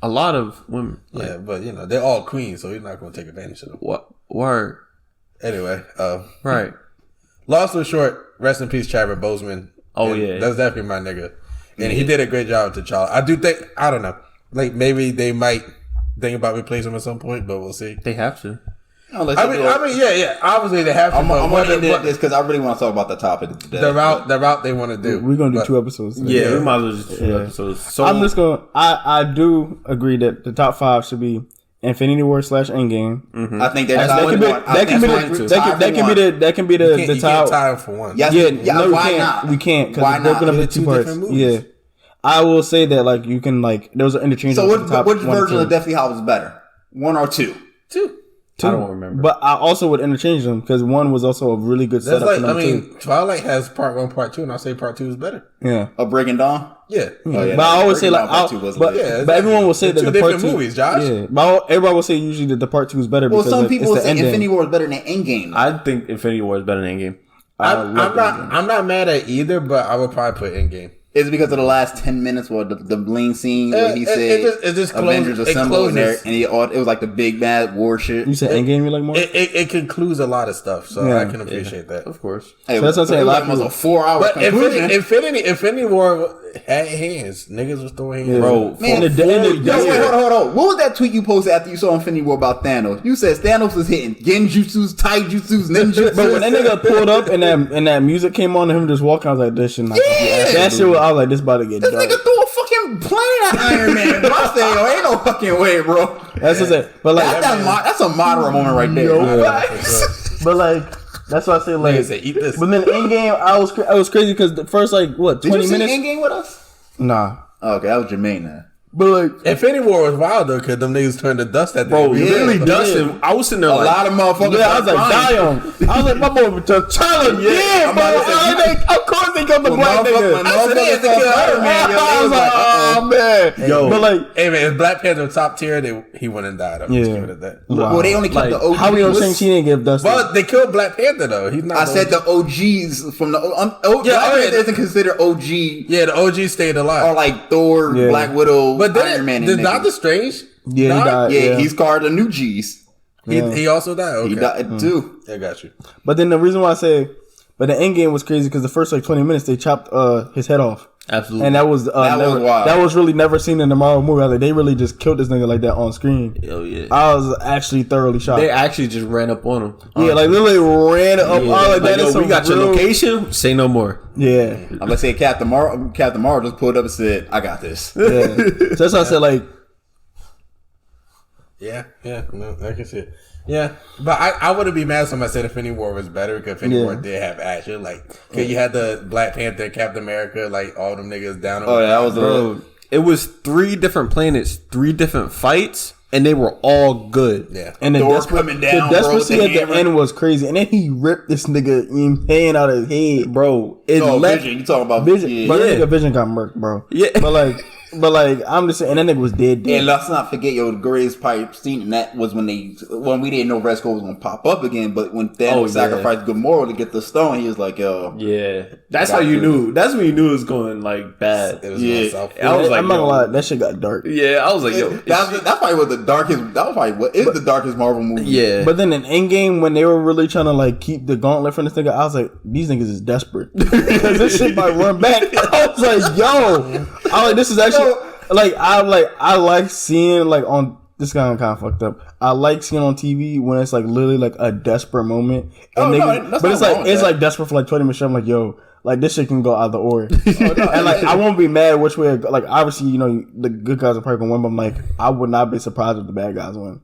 a lot of women. Like, yeah, but they're all queens, so he's not going to take advantage of them. What word? Anyway, right. Long story short, rest in peace, Chadwick Boseman. Oh yeah, that's definitely my nigga, and he did a great job with T'Challa. I do think I don't know, like maybe they might think about replacing him at some point, but we'll see. They have to. I mean, yeah. Obviously, they have to. I'm going to end this because I really want to talk about the topic of the day. The route they want to do. We're going to do 2 episodes. Yeah, we might as well just 2 episodes. So I'm just going. I do agree that the top 5 should be Infinity War / Endgame. Mm-hmm. I think that can be the top. Time for one. Yes, no, we can't. We can't because it's broken up into 2 parts. Yeah, I will say that like you can like those are interchangeable. So which version of Deathly Hallows is better? 1 or 2? 2. I don't remember. But I also would interchange them because 1 was also a really good setup. Like, for them too. Twilight has part 1, part 2, and I say part 2 is better. Yeah. A Breaking Dawn? Yeah. But I always say like, but everyone will say that the part 2 movies, Josh. Yeah. But everybody will say usually that the part 2 is better. Well, because some people will say ending. Infinity War is better than Endgame. I think Infinity War is better than Endgame. I'm not mad at either, but I would probably put Endgame. Is it because of the last 10 minutes where the lean scene where he said it just Avengers assemble and it was like the big bad war shit? You said Endgame you like more? It concludes a lot of stuff, so I can appreciate that. Of course. Hey, so that's what I'm saying. A lot of a 4-hour conclusion. Infinity War had hands. Niggas was throwing hands. Bro, man, hold on. What was that tweet you posted after you saw Infinity War about Thanos? You said Thanos was hitting genjutsus, taijutsus, ninjutsus. But when that nigga pulled up and that music came on and him just walking, I was like, this shit not that shit was, I was like, this about to get dark. This nigga threw a fucking plane at Iron Man. Bro, I said, yo, ain't no fucking way, bro. That's what I said. But like that's a moderate moment right there. But like that's why I say like say, eat this. But then Endgame I was crazy because the first like what 20 minutes. Did you see minutes Endgame with us? Nah. Oh, okay, that was Jermaine then. But like Infinity War was wild though, cause them niggas turned to dust at the bro, literally dusting. I was sitting there a lot of motherfuckers. Yeah, I was like, damn. I was like, my boy was just challenge. Yeah, bro. Of course they come to black niggas. I was like, oh man. Yo, but like, hey man, if Black Panther top tier, he wouldn't have died. I'm just giving it that. Well, they only kept the OGs. How we don't think she didn't give dust? But they killed Black Panther though. He's not. I said the OGs from the Black Panther isn't considered OG. Yeah, the OG stayed alive. Or like Thor, Black Widow, but then Iron Man. Did Doctor Strange? Yeah, he died. Yeah, he's called the new G's. He also died. Okay. He died too. I got you. But then the reason why I say, but the Endgame was crazy because the first like 20 minutes they chopped his head off. Absolutely, and that was wild. That was really never seen in the Marvel movie. I was like, they really just killed this nigga like that on screen. Hell yeah! I was actually thoroughly shocked. They actually just ran up on him. Yeah, like literally ran up. Yeah. Like that is we got your location. Say no more. Yeah, I'm gonna say Captain Marvel just pulled up and said, "I got this." Yeah, so that's why I said like. Yeah, no, I can see it. Yeah, but I wouldn't be mad if somebody said Infinity War was better because Infinity War did have action. Like, cause you had the Black Panther, Captain America, like all them niggas down. That was it was 3 different planets, 3 different fights, and they were all good. Yeah, and the coming down, the desperation at the end was crazy, and then he ripped this nigga hand out of his head, bro. Vision. You talking about Vision? Yeah. But that nigga Vision got murked, bro. Yeah, But like, I'm just saying, and that nigga was dead. And let's not forget, the greatest pipe scene, and that was when we didn't know Red Skull was gonna pop up again. But when Thanos sacrificed Gamora to get the stone, he was like, "Yo, that's how you knew. That's when you knew it was going like bad." It was I was like, I'm not gonna lie, that shit got dark. Yeah, I was like, yo, that's probably what the darkest. That was probably what is the darkest Marvel movie. Yeah, but then in Endgame, when they were really trying to like keep the gauntlet from this nigga, I was like, these niggas is desperate because this shit might run back. I was like, yo, I like this is actually. I like seeing like on this guy kind of fucked up. I like seeing on TV when it's like literally like a desperate moment, and but it's like desperate for like 20 minutes. I'm like, yo, like this shit can go either or, and like I won't be mad which way. Like obviously, the good guys are probably gonna win, but I'm like I would not be surprised if the bad guys win.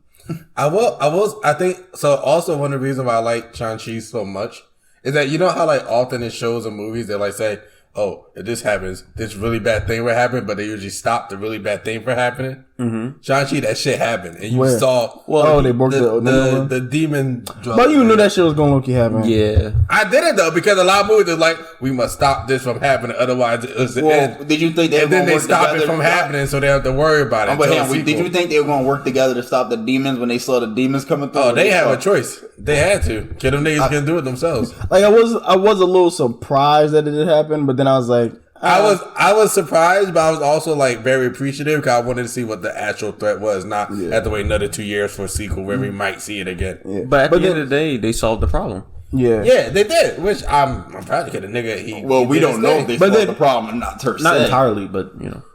I think so. Also, one of the reasons why I like Shang-Chi so much is that you know how like often in shows or movies they like say, oh, if this happens, this really bad thing will happen, but they usually stop the really bad thing from happening. Mm-hmm. Shang-Chi, that shit happened. And you saw they broke the demon drug. But you knew that shit was going to low-key happen. Yeah. I did it, though, because a lot of movies are like, we must stop this from happening, otherwise it's the end. Did you think they and then they stop it from happening so they don't have to worry about it. Did you think they were going to work together to stop the demons when they saw the demons coming through? Oh, they have a choice. They had to. Because them niggas can do it themselves. Like, I was a little surprised that it did happen, but then I was like, I was surprised, but I was also like very appreciative because I wanted to see what the actual threat was, not have to wait another 2 years for a sequel where we might see it again. Yeah. But at the end of the day, they solved the problem. Yeah, they did. Which I'm proud to get a nigga. We don't know if they solved the problem, not entirely, but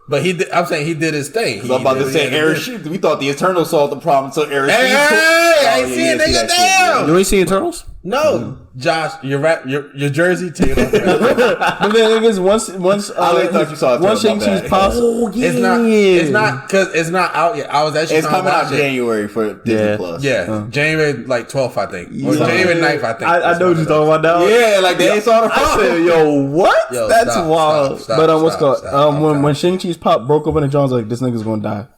But he did, I'm saying he did his thing. Because I'm about to say Aaron Sheep. We thought the Eternals solved the problem until Aaron Sheep. Hey, I ain't seen nigga down. You ain't seen Eternals? No, Josh, your jersey tail. But the thing is, once I thought you saw it. once Shang-Chi's pops, It's not because it's not out yet. I was actually it's coming out January for Disney Plus. Yeah, January 12th, I think, or January 9th, I think. I know what you're talking about now. Yeah, like they ain't saw the I said, yo, what? Yo, That's stop, wild. stop, but what's stop, called when Shang-Chi's pop broke open and John's like, this nigga's gonna die.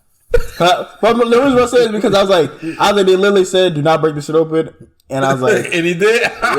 But the reason why I said it is because I was like, they literally said, do not break this shit open. And I was like, and he did. I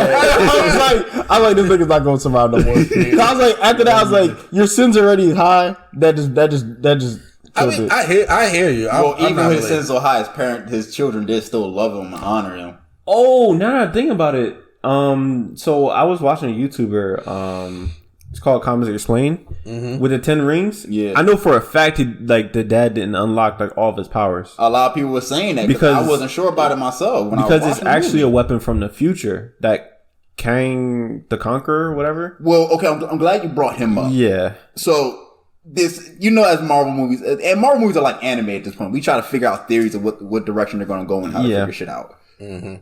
was like, this nigga's not gonna survive no more. So I was like, after that, I was like, your sins are already high. That just. I mean, I hear you. Well, even when his sins so high, his children did still love him and honor him. Oh, now that I think about it. So I was watching a YouTuber. It's called Comics Explained with the 10 rings. Yeah, I know for a fact the dad didn't unlock like all of his powers. A lot of people were saying that because I wasn't sure about it myself. Because it's actually a weapon from the future that Kang the Conqueror, whatever. Well, okay, I'm glad you brought him up. Yeah. So this, as Marvel movies, and Marvel movies are like anime at this point. We try to figure out theories of what direction they're going to go and how to figure shit out. Mm-hmm.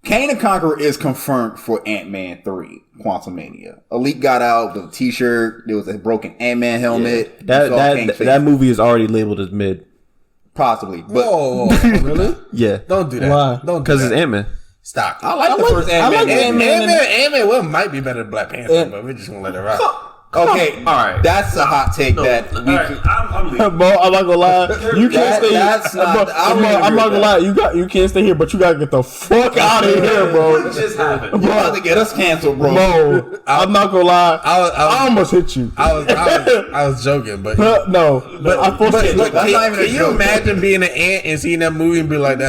Kang the Conqueror is confirmed for Ant-Man 3, Quantumania. Elite got out the t-shirt. There was a broken Ant-Man helmet. Yeah. That movie is already labeled as mid. Possibly. But whoa, really? Yeah. Don't do that. Why? Don't because it's Ant-Man. Stop. I like the first Ant-Man. Ant-Man might be better than Black Panther, but we're just going to let it rock. Okay, all right. That's a hot take that we I'm leaving. Bro, I'm not gonna lie. You can't stay here. I'm not gonna lie. You can't stay here, but you gotta get the fuck out of here, bro. What just happened? You about to get us canceled, bro. Bro, I'm not gonna lie. I almost hit you. I was joking, but no. But I forced it. Can you imagine being an ant and seeing that movie and be like,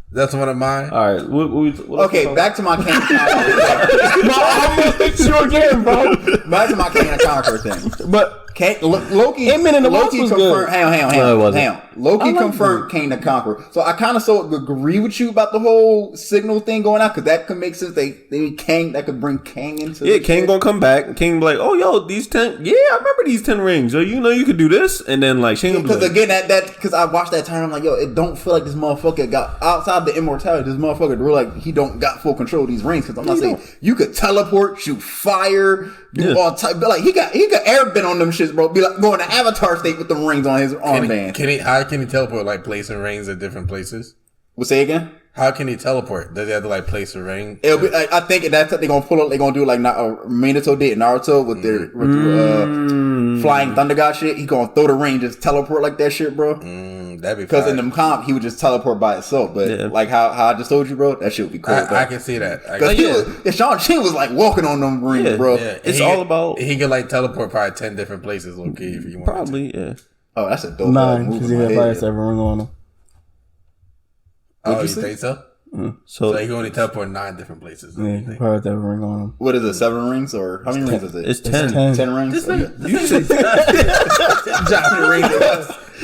that's one of mine? All right. Okay, back to my Kang and Conqueror. Bro, I almost hit you again, bro. Back to my Kang and Conqueror thing. But Loki confirmed. Hang on. Loki confirmed Kang the Conqueror. So I kind of agree with you about the whole signal thing going out because that could make sense. They need Kang that could bring Kang into. Yeah, Kang gonna come back. Kang be like, oh yo, these 10. Yeah, I remember these 10 rings. So you could do this, and then like Shang. Because again, because I watched that time, I'm like, yo, it don't feel like this motherfucker got outside the immortality. This motherfucker real like he don't got full control of these rings. Because I'm not saying you could teleport, shoot fire, do all type. But like he got airbend on them shits, bro. Be like going to Avatar state with them rings on his armband. How can he teleport like placing rings at different places? We'll say again. How can he teleport? Does he have to like place a ring? It'll be. I think that's what they're gonna pull up. They're gonna do like Minato did Naruto with their flying thunder god shit. He gonna throw the ring, just teleport like that shit, bro. That'd be because in them comp he would just teleport by itself. But like how I just told you, bro, that shit would be cool. I can see that. Because Shang-Chi was like walking on them rings, bro. Yeah. It's all about he could like teleport probably 10 different places. Okay, if you want. Probably, yeah. Oh, that's a dope 9 because he had bias every ring on him. Oh, you think so? So he can only teleport 9 different places. Yeah, probably have a ring on him. What is it? 7 rings or how many rings is it? It's 10. 10 rings. This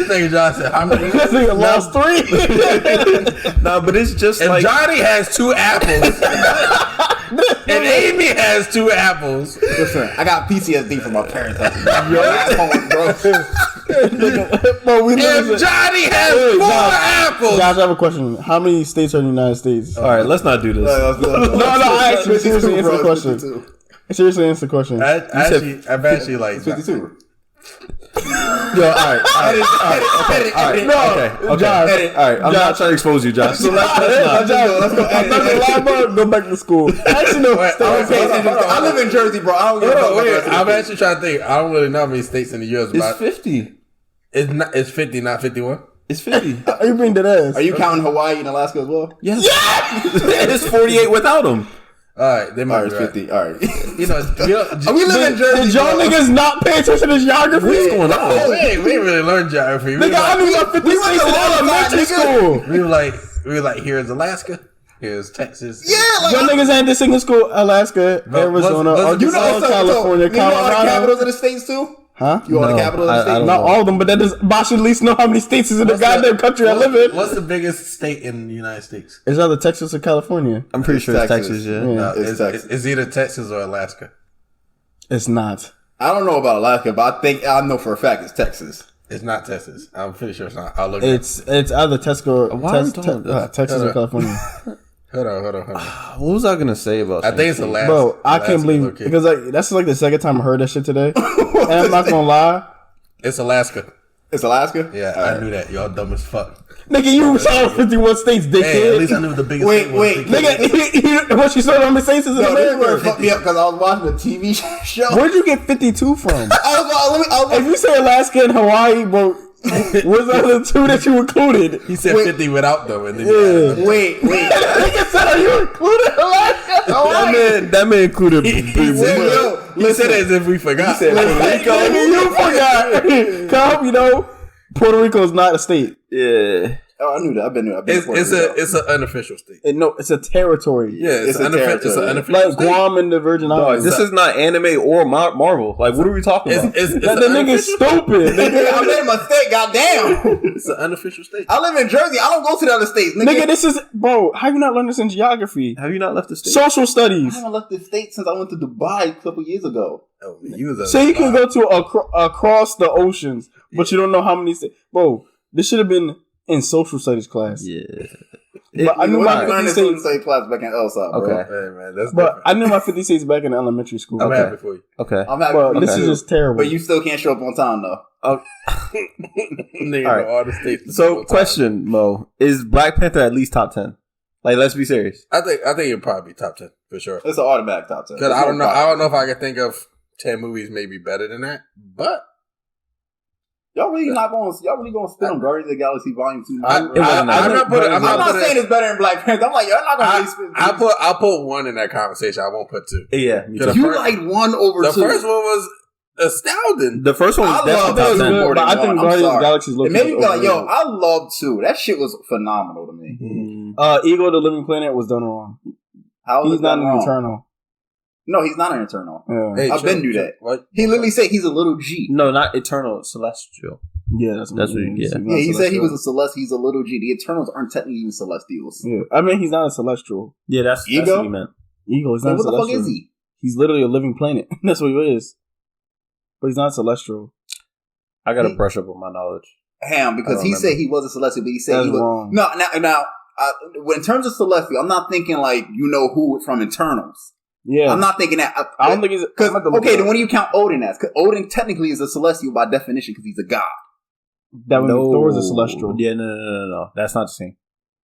nigga Josh said, how many? This nigga lost 3. No, but it's just if like Johnny has 2 apples and Amy has 2 apples. Listen, I got PTSD from my parents. Bro. If Johnny has 4 apples. Josh, I have a question. How many states are in the United States? all right, let's not do this. No, I actually seriously answer the question. Seriously answer the question. I've actually like 52. Yo, all right. I'm not trying to expose you, Josh. So let's go back to school. Actually, no. I live in Jersey, bro. I don't give a fuck. I'm actually trying to think. I don't really know how many states in the U.S. It's 50. It's 50, not 51. It's 50. Are you being dead ass? Are you counting Hawaii and Alaska as well? Yes. It's 48 without them. All right, they might be 50. All right. We live in Jersey. Did y'all niggas not pay attention to geography? What's going on? We ain't really learned geography. Nigga, I knew about 50 states in elementary school. We were like, here's Alaska, here's Texas. Yeah, like y'all niggas ain't the single school. Alaska, Arizona, Arkansas, California, you know all the Colorado. capitals of the states too? Huh? You all the capitals of the states? Not all of them, but that does. Boss should at least know how many states is in the goddamn country I live in. What's the biggest state in the United States? It's either Texas or California. I'm pretty sure it's Texas, yeah. It's Texas. It's either Texas or Alaska. It's not. I don't know about Alaska, but I know for a fact it's Texas. It's not Texas. I'm pretty sure it's not. I'll look. It's either Texas or California. Hold on. What was I gonna say about? I think it's the last. Bro, I can't believe because like that's like the second time I heard that shit today, and I'm not gonna lie. It's Alaska. It's Alaska? Yeah, I knew that. Y'all dumb as fuck. Nigga, you saw 51 states, dickhead. Hey, at least I knew the biggest state was. Wait. Nigga, what you saw on the states is in America. Fucked me up because I was watching a TV show. Where'd you get 52 from? I was If you say Alaska and Hawaii, bro, what's the other two that you included? He said 50 without them. And then Wait. Nigga said you included Alaska and Hawaii. That man included. he said it as if we forgot. Puerto Rico. You forgot. Come, Puerto Rico is not a state. Yeah. Oh, I knew that. I've been It's an unofficial state. No, it's a territory. Yeah, it's an unofficial like state. Guam and the Virgin Islands. This is not anime or Marvel. Like, what are we talking about? It's that the nigga's stupid. I made a mistake. Goddamn. It's an unofficial state. I live in Jersey. I don't go to the other states. Nigga, this is how you not learned this in geography? Have you not left the state? Social I studies. haven't left the state since I went to Dubai a couple years ago. Oh, you So you can go to across the oceans, but you don't know how many states. Bro, this should have been in social studies class. Yeah. But I knew my 50 states states. class back in Elsa, bro. Okay. Hey, man, that's But different. I knew my 50 states back in elementary school. I'm happy for you. Okay. I'm happy But for this you is too. just terrible. But you still can't show up on time, though. Nigga, All right. all the states. So, question, Mo, is Black Panther at least top 10? Like, let's be serious. I think it'll probably be top 10 for sure. It's an automatic top 10. Because I don't know if I can think of 10 movies maybe better than that. But Y'all really gonna spit on Guardians of the Galaxy Volume 2? I'm not saying it's better than Black Panther. I'm like, y'all not gonna really spit. I'll put one in that conversation. I won't put two. Yeah. Me too. You like one over The two. first one was astounding. The first one was I definitely love top those 10. good. But I think I'm Guardians of sorry. the Galaxy is It looking made me be like, yo, I love 2. That shit was phenomenal to me. Ego the Living Planet was done wrong. How He's is not that an wrong? Eternal. No, he's not an Eternal. Yeah, Hey, I've been knew that. What? He literally said he's a little G. No, not Eternal, Celestial. yeah, that's what he- Yeah, he said he was a Celestial. He's a little G. The Eternals aren't technically even Celestials. Yeah, I mean he's not a celestial. Yeah, that's Ego? what he meant. Ego is Then not what a the fuck celestial. is he? He's literally a living planet. That's what he is. But he's not celestial. I gotta brush up on my knowledge. Ham, because I he don't said he was a Celestial, but he said That's he was wrong. No, now, in terms of Celestial, I'm not thinking like who from Eternals. Yeah, I'm not thinking that. I don't think he's Because then what do you count Odin as? Because Odin technically is a Celestial by definition because he's a god. that when Thor's a celestial. Yeah, no. That's not the same.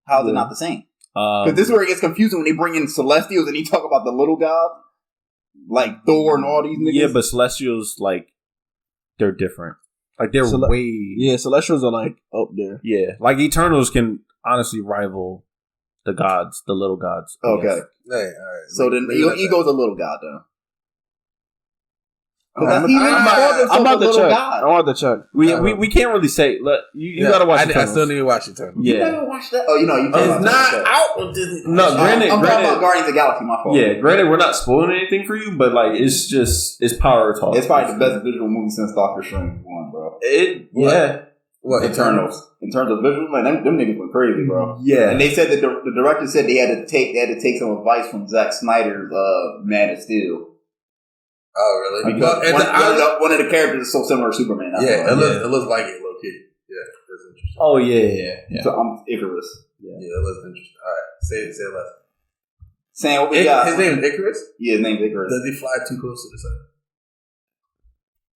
How's it not the same? Because this is where it gets confusing when they bring in Celestials and he talk about the little god, like Thor and all these niggas. Yeah, but Celestials, like, they're different. Like, they're way... Yeah, celestials are like up there. Yeah. Like, Eternals can honestly rival the gods, the little gods. Okay. Yes. Hey, all right. So then Ego's a little god, though. I'm about to check. I want to check. We can't really say... You gotta watch I Eternals. still need to watch Eternals. You Yeah. never watched that? Oh, you It's not out on Disney. No, granted... I'm talking about Guardians of the Galaxy, my fault. Yeah, granted, we're not spoiling anything for you, but, like, it's power talk. It's probably the best visual movie since Doctor Strange 1, bro. Yeah. What? Eternals. In terms of visual, man, them niggas went crazy, bro. Yeah. And they said that the director said they had to take some advice from Zack Snyder's Man of Steel. Oh, really? Because Well, one of the characters is so similar to Superman. That's yeah, why. it looks like it, low key. Yeah, that's interesting. Oh, yeah. So I'm Icarus. Yeah, it looks interesting. All right, say it less. Saying what we got. His name is Icarus? Yeah, his name's Icarus. Does he fly too close to the sun?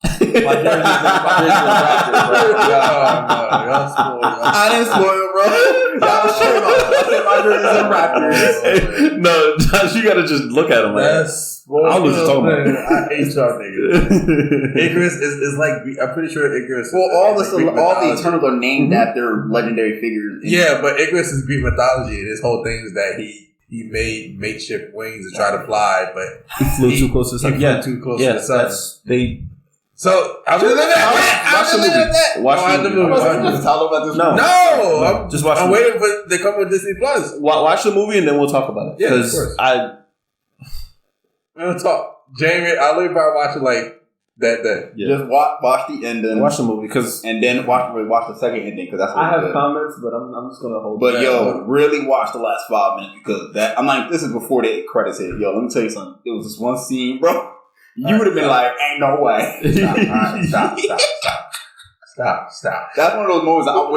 My jersey's I didn't spoil, bro. I was sure about that. I said my jersey's in Raptors. No, Josh, you gotta just look at him. That's I was just talking about. I hate y'all niggas. Icarus is like, I'm pretty sure Icarus. Well, all the mythology. Eternals are named after legendary figures. Yeah, but Icarus is Greek mythology, and his whole thing is that he made makeshift wings to try to fly, but He flew too close to the sun. He flew too close to the sun. That's they. So I'm just leaving that. Watch the movie. Just tell them about this. No, just watch. I'm waiting for they come with Disney Plus. Watch the movie and then we'll talk about it. Yeah, of Because course. We'll talk. Jamie, I'll leave by watching like that day. Yeah. Just watch the ending. Watch the movie and then watch the second ending because that's what I have good. comments, but I'm just gonna hold. But really watch the last 5 minutes because that I'm like, this is before the credits hit. Yo, let me tell you something. There was this one scene, bro. You would have been like, ain't no way. Stop. Stop. That's one of those moments I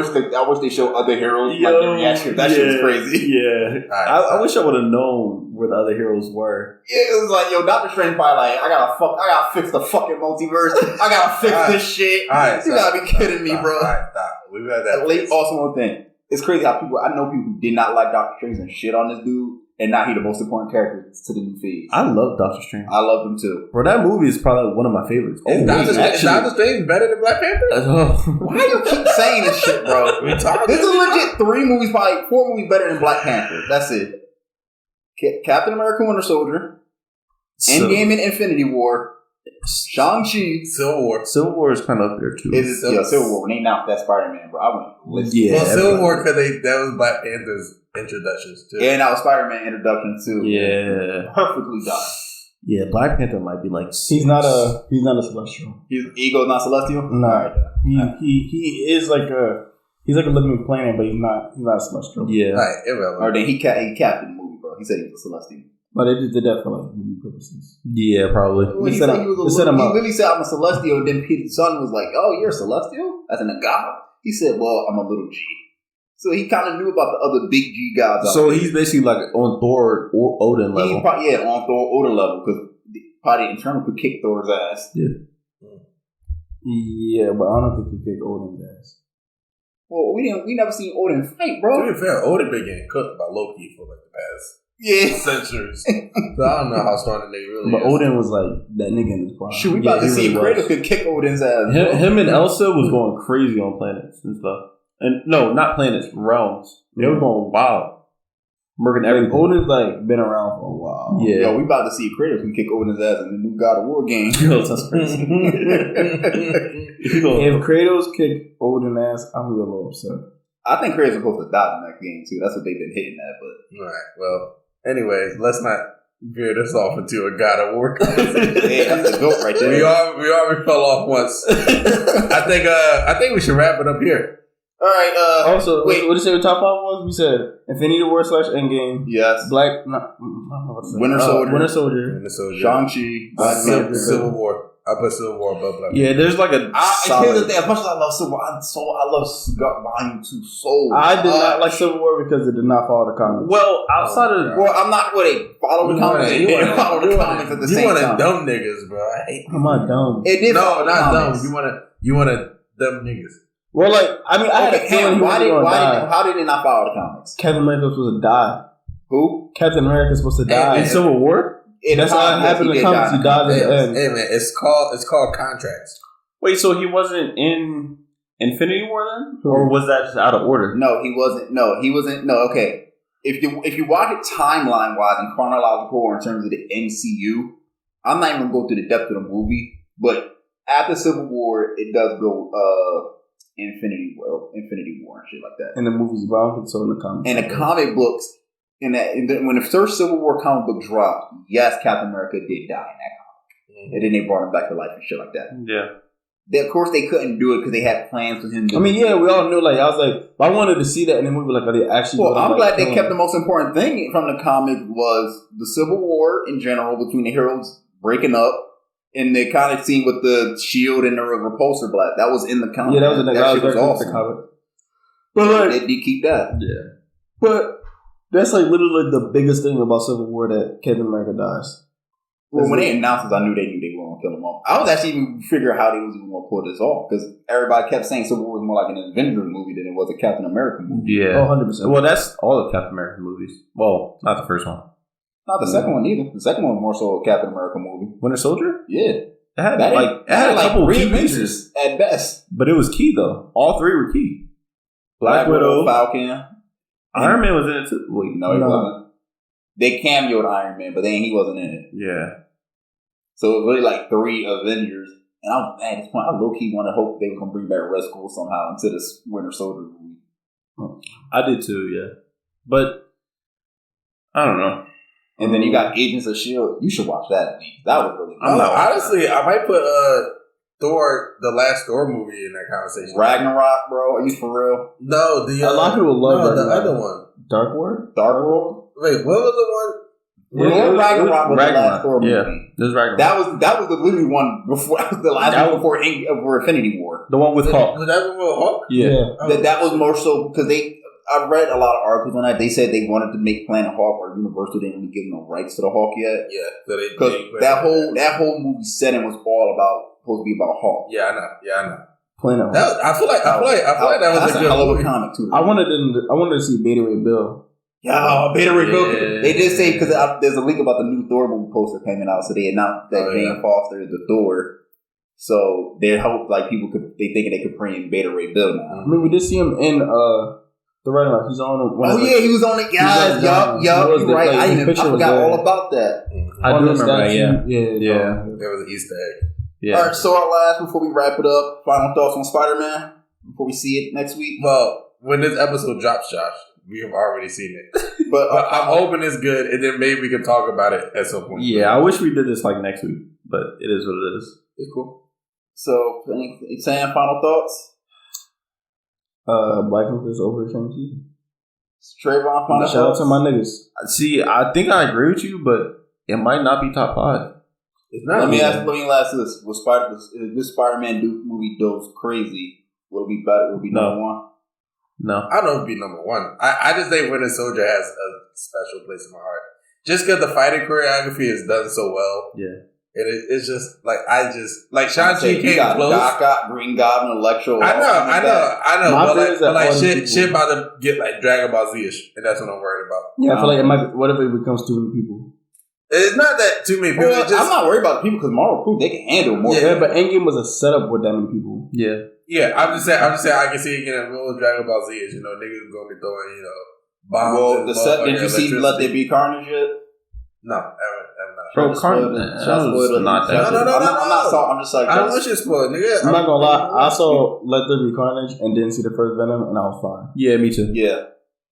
wish they show other heroes like their reaction. That shit was crazy. Yeah. I wish I would have known where the other heroes were. Yeah, it was like, yo, Doctor Strange probably like, I gotta fix the fucking multiverse. I gotta fix this shit. You gotta be kidding me, bro. Stop. We've had that. Also, one thing. It's crazy how I know people who did not like Doctor Strange and shit on this dude, and now he's the most important character to the new phase. I love Doctor Strange. I love him too. Bro, that movie is probably one of my favorites. Is Doctor Strange better than Black Panther? Why do you keep saying this shit, bro? This is legit 4 movies better than Black Panther. That's it. Captain America Winter Soldier, Endgame and Infinity War, Shang-Chi, Civil War. Civil War is kind of up there too. Civil War. When they announced that Spider-Man, bro, I went. Civil War because that was Black Panther's introductions too. Yeah, and that was Spider-Man introduction too. Yeah, perfectly done. Yeah, Black Panther might be like he's not a celestial. His ego's not celestial. No, right, he is like he's like a living planet, but he's not celestial. Yeah, right, irrelevant. Or then he capped the movie, bro. He said he was a celestial. But they just did that for like movie purposes. Yeah, probably. Well, he literally said I'm a celestial, and then Peter's son was like, "Oh, you're a celestial?" As in a god. He said, "Well, I'm a little G." So he kind of knew about the other big G gods. So he's basically like on Thor or Odin level. On Thor Odin level, because probably Eternal could kick Thor's ass. Yeah, but I don't think he kick Odin's ass. Well, we never seen Odin fight, bro. To be fair, Odin been getting cooked by Loki for like the past centuries. So I don't know how strong the nigga really is. But Odin was like that nigga in his prime. Shoot, we about to see if Kratos could kick Odin's ass. Him and Elsa was going crazy on planets and stuff. And no, not planets, realms. They were going wild. Murking everything. Odin's like been around for a while. Yeah. Yo, we about to see Kratos can kick Odin's ass in the new God of War game. Yo, that's crazy. If Kratos kicked Odin's ass, I'm gonna be a little upset. I think Kratos is supposed to die in that game too. That's what they've been hitting at. But alright, well, anyway, let's not veer this off into a God of War. Yeah, that's the goat right there. We already fell off once. I think we should wrap it up here. All right. Also, what did you say the top 5 was? We said Infinity War / Endgame. Yes. Winter Soldier. Shang-Chi. Civil War. I put Civil War above Black Panther. Yeah, there's like a here's the thing. As much as I love Civil War, I love Volume 2 so I did not like Civil War because it did not follow the comics. Well, outside of... Well, I'm not with it. Follow the comics. You didn't follow the comics at the same time. You want dumb niggas, bro. I hate I'm not dumb. It did no, not dumb. You want dumb niggas. Well, like, I mean, I had a feeling how did it not follow the comics? Captain America was supposed to die. Who? Captain America was supposed to die. In Civil War? That's how it happened in the comics. He died at the end. Hey, man, it's called contracts. Wait, so he wasn't in Infinity War then? Or was that just out of order? No, he wasn't. No, okay. If you watch it timeline-wise and chronological or in terms of the MCU, I'm not even going to go through the depth of the movie, but after Civil War, it does go... Infinity War and shit like that. And the movies about it, so in the comics. And the comic books, when the first Civil War comic book dropped, yes, Captain America did die in that comic. Mm-hmm. And then they brought him back to life and shit like that. Yeah. Of course, they couldn't do it because they had plans with him. We all knew. Like, I was like, I wanted to see that, and then we were like, are they actually? Well, I'm glad they kept the most important thing from the comic was the Civil War in general between the heroes breaking up. And they kind of scene with the shield and the repulsor blast. That was in the comic. Yeah, that was awesome. But like, they did keep that. Yeah. But that's like literally the biggest thing about Civil War, that Captain America dies. Well, when they announced this, I knew they were going to kill him off. I was actually even figuring how they was even going to pull this off. Because everybody kept saying Civil War was more like an Avengers movie than it was a Captain America movie. Yeah. 100%. Well, that's all of Captain America movies. Well, not the first one. Not the second one either. The second one was more so a Captain America movie. Winter Soldier? Yeah. It had a couple key pieces at best. But it was key though. All 3 were key. Black Widow, Falcon. Iron Man was in it too. Wait, no, he wasn't. They cameoed Iron Man, but then he wasn't in it. Yeah. So it was really like 3 Avengers. And at this point, I low-key want to hope they were going to bring back Red Skull somehow into this Winter Soldier movie. I did too, yeah. But I don't know. And then you got Agents of S.H.I.E.L.D. You should watch that. That was really good. Honestly, I might put Thor, the last Thor movie in that conversation. Ragnarok, bro. Are you for real? No, a lot of people love the other one. Dark World? Dark World? Wait, what was the one? Ragnarok was the last Thor movie. Yeah, this is Ragnarok. That was the literally one before. That was the last one before Infinity War. The one with Hawk. Was that with Hawk? Yeah. That was more so because I read a lot of articles on that. They said they wanted to make Planet Hawk, or Universal didn't really give them the rights to the Hawk yet. Yeah, because that whole movie setting was all supposed to be about Hawk. Yeah, I know. Planet Hawk. I feel like that was a good hell of a comic too. I wanted to see Beta Ray Bill. Yeah, Beta Ray Bill. They did say because there's a leak about the new Thor movie poster coming out, so they announced that Jane Foster is the Thor. So they hope people they thinking they could bring in Beta Ray Bill now. I mean, we did see him in the Ragnarok. He's on. He was on it, guys. Yup. You're right. I forgot all about that. I do remember that. Yeah. There was an Easter egg. Yeah. All right. So our last before we wrap it up, final thoughts on Spider-Man before we see it next week. Well, when this episode drops, Josh, we have already seen it. But I'm hoping it's good, and then maybe we can talk about it at some point. Yeah, I wish we did this next week, but it is what it is. It's cool. So, Sam, final thoughts? Black Panther's over Shang-Chi. Trayvon, final Shout out to my niggas. See, I think I agree with you, but it might not be top 5. It's not. Let me ask this: if this Spider-Man movie goes crazy, will it be better? Will it be number one? No, I don't know if it'd be number one. I just think Winter Soldier has a special place in my heart, just because the fighting choreography is done so well. Yeah. It's just Shang-Chi came close. Doc, Green Goblin, Electro. I know. But shit about to get Dragon Ball Z-ish, and that's what I'm worried about. Yeah, I feel like it might. What if it becomes too many people? It's not that too many people. I'm not worried about the people because Marvel proved they can handle more. Yeah, but Endgame was a setup with that many people. Yeah. I'm just saying. I can see it getting a real Dragon Ball Z-ish. Niggas gonna be throwing bombs. Well, did you see Let There Be Carnage yet? No, I haven't. Bro, Carnage. Not that. No. I'm just like, I don't want you to spoil, nigga. I'm not gonna lie. I saw Let There Be Carnage and didn't see the first Venom, and I was fine. Yeah, me too. Yeah,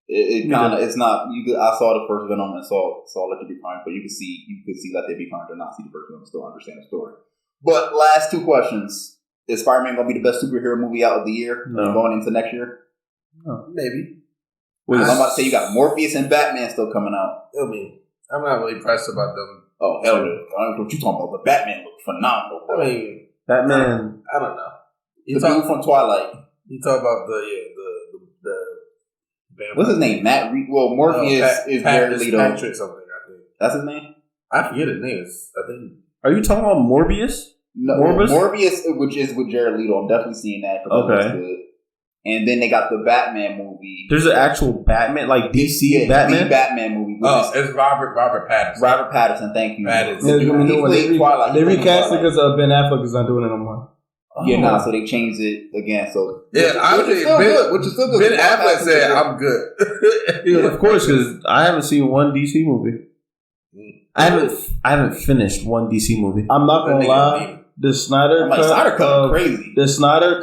it kind of. It's not. I saw the first Venom and saw Let There Be Carnage, but you could see Let There Be Carnage and not see the first Venom and still understand the story. But last 2 questions: is Spider-Man gonna be the best superhero movie out of the year? No. Going into next year? No, maybe. I'm about to say you got Morpheus and Batman still coming out. I mean, I'm not really pressed about them. Oh, hell no. I don't know what you talking about. The Batman looked phenomenal. Bro. I mean, Batman. I don't know. The dude from Twilight. You talk about the what's his name? Matt Reed. Well, Morpheus is Jared Leto. Patrick something, I think. That's his name? I forget his name. I think. Are you talking about Morbius? No, Morbius, which is with Jared Leto. I'm definitely seeing that. Okay. Good. And then they got the Batman movie. There's an actual Batman, like DC Batman? The Batman movie. It's Robert Pattinson. Robert Pattinson, thank you. Pattinson. They recast it because Ben Affleck is not doing it no more. So they changed it again. So which is still good. Ben Affleck said, "I'm good." Yeah, of course, because I haven't seen one DC movie. I haven't finished one DC movie. I'm not gonna lie. The Snyder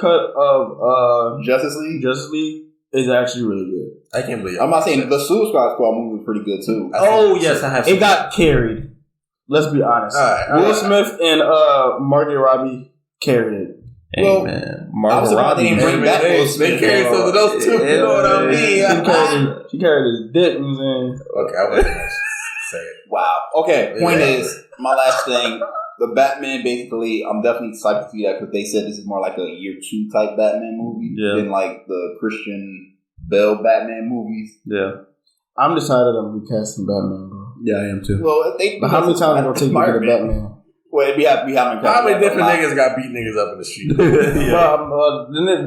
cut of Justice League is actually really good. I can't believe it. I'm not saying the Suicide Squad movie was pretty good too. Yes, I have. It got carried. Let's be honest. Will Smith and Margot Robbie carried it. Hey, man, Margot Robbie didn't bring back Will Smith. They carried some of those too. You know what I mean? She carried his dick. You know what I'm saying? Okay, I wasn't gonna say it. Wow. Okay. Point is, my last thing. The Batman, basically, I'm definitely psyched to see that because they said this is more like a year 2 type Batman movie than like the Christian Bale Batman movies. Yeah. I'm decided on recasting Batman, bro. Yeah, I am too. Well, but how many times are going to take you to get a Batman? Well, we haven't. How many different niggas got beat niggas up in the street?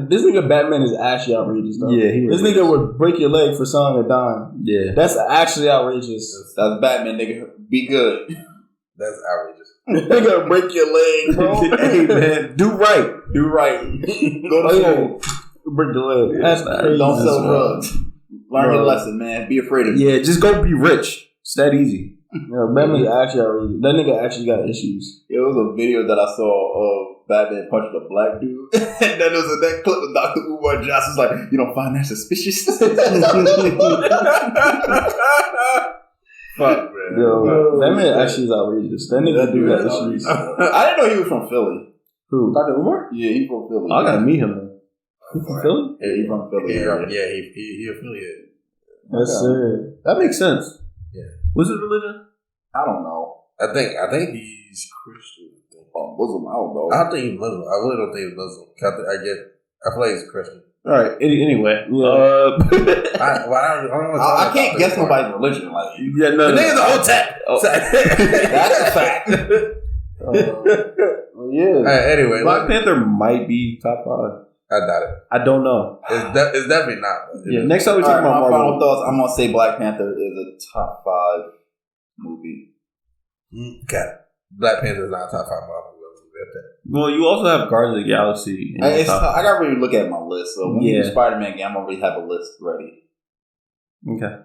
This nigga Batman is actually outrageous, though. Yeah, this nigga would break your leg for selling a dime. Yeah. That's actually outrageous. That's Batman, nigga. Be good. That's outrageous. Nigga, break your leg, bro. Hey, man. Do right. Go to school. Break the leg. That's crazy. Don't sell drugs. Learn your lesson, man. Be afraid of it. Yeah, just go be rich. It's that easy. Yeah, Batman's actually outrageous. That nigga actually got issues. It was a video that I saw of Batman punching a black dude. And then there was that clip of Dr. Umar Johnson was like, you don't find that suspicious? Fuck, man. Yo, Batman actually is outrageous. That nigga do got issues. I didn't know he was from Philly. Who? Dr. Umar? Yeah, he's from Philly. I gotta meet him, man. He from Philly? Yeah, he's from Philly. He affiliated. Yes, sir. That makes sense. Yeah. What's his religion? I don't know. I think he's Christian. Muslim, I don't know. I don't think he's Muslim. I really don't think he's Muslim. I feel like he's Christian. All right. Anyway, I can't guess nobody's religion. Like, the nigga's the whole tech. That's a fact. Yeah. Anyway, Black Panther might be top 5. I doubt it. I don't know. It's definitely not. Yeah. Next time we talk about my Marvel. final thoughts. I'm gonna say Black Panther is a top 5 movie. Okay. Black Panther is not a top 5 Marvel movie. Well, you also have Guardians of the Galaxy. I gotta really look at my list. So when we do Spider-Man game, I'm already have a list ready. Okay.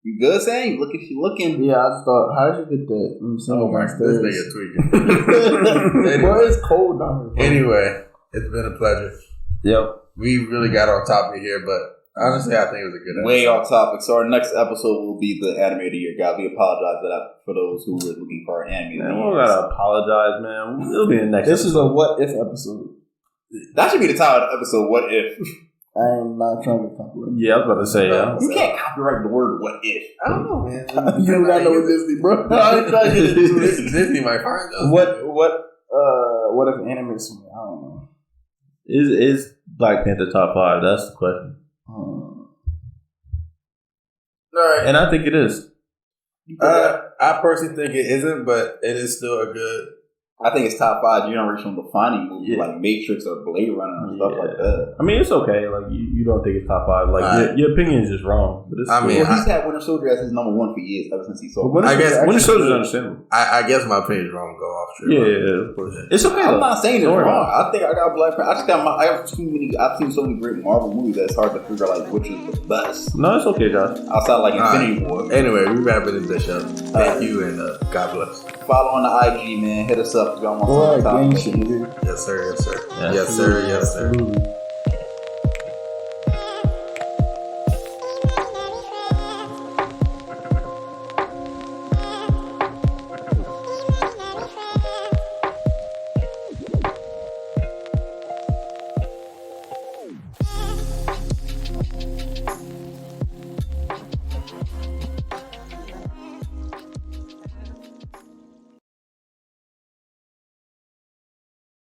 You good, Sam? Look at you looking. Yeah, I just thought, how did you get that? Oh my god, this nigga tweaking. Boy, it's cold down here. Anyway, it's been a pleasure. Yep. We really got on topic here, but honestly, I think it was a good episode. Way off topic. So our next episode will be the anime of the year, guys. We apologize for that for those who were looking for our anime. Man, we don't gotta apologize, man. It'll be the next. This is a what if episode. That should be the title of the episode. What if? I am not trying to copyright. Yeah, I was about to say. You can't copyright the word "what if." I don't know, man. You don't got no Disney, bro. I ain't trying to get into it. Disney might find us. What if anime is? I don't know. Is Black Panther top 5? That's the question. All right, and I think it is. I personally think it isn't, but it is still a good. I think it's top 5 generational defining movies like Matrix or Blade Runner and stuff like that. I mean, it's okay. Like you don't think it's top 5. Like your opinion is just wrong. But it's he's had Winter Soldier as his number 1 for years ever since he saw. I guess Winter Soldier is understandable. I guess my opinion is wrong. Go off. Yeah, of course. It's okay. I'm not saying it's wrong. I think I got Black Panther. I've seen so many great Marvel movies that it's hard to figure out like which is the best. No, it's okay, Josh. Outside like Infinity War. Anyway, we wrapping this up. Thank you and God bless. Follow on the IG, man. Hit us up if y'all want some topic. Yes, sir. Yes, sir. Yes, sir. Yes, sir.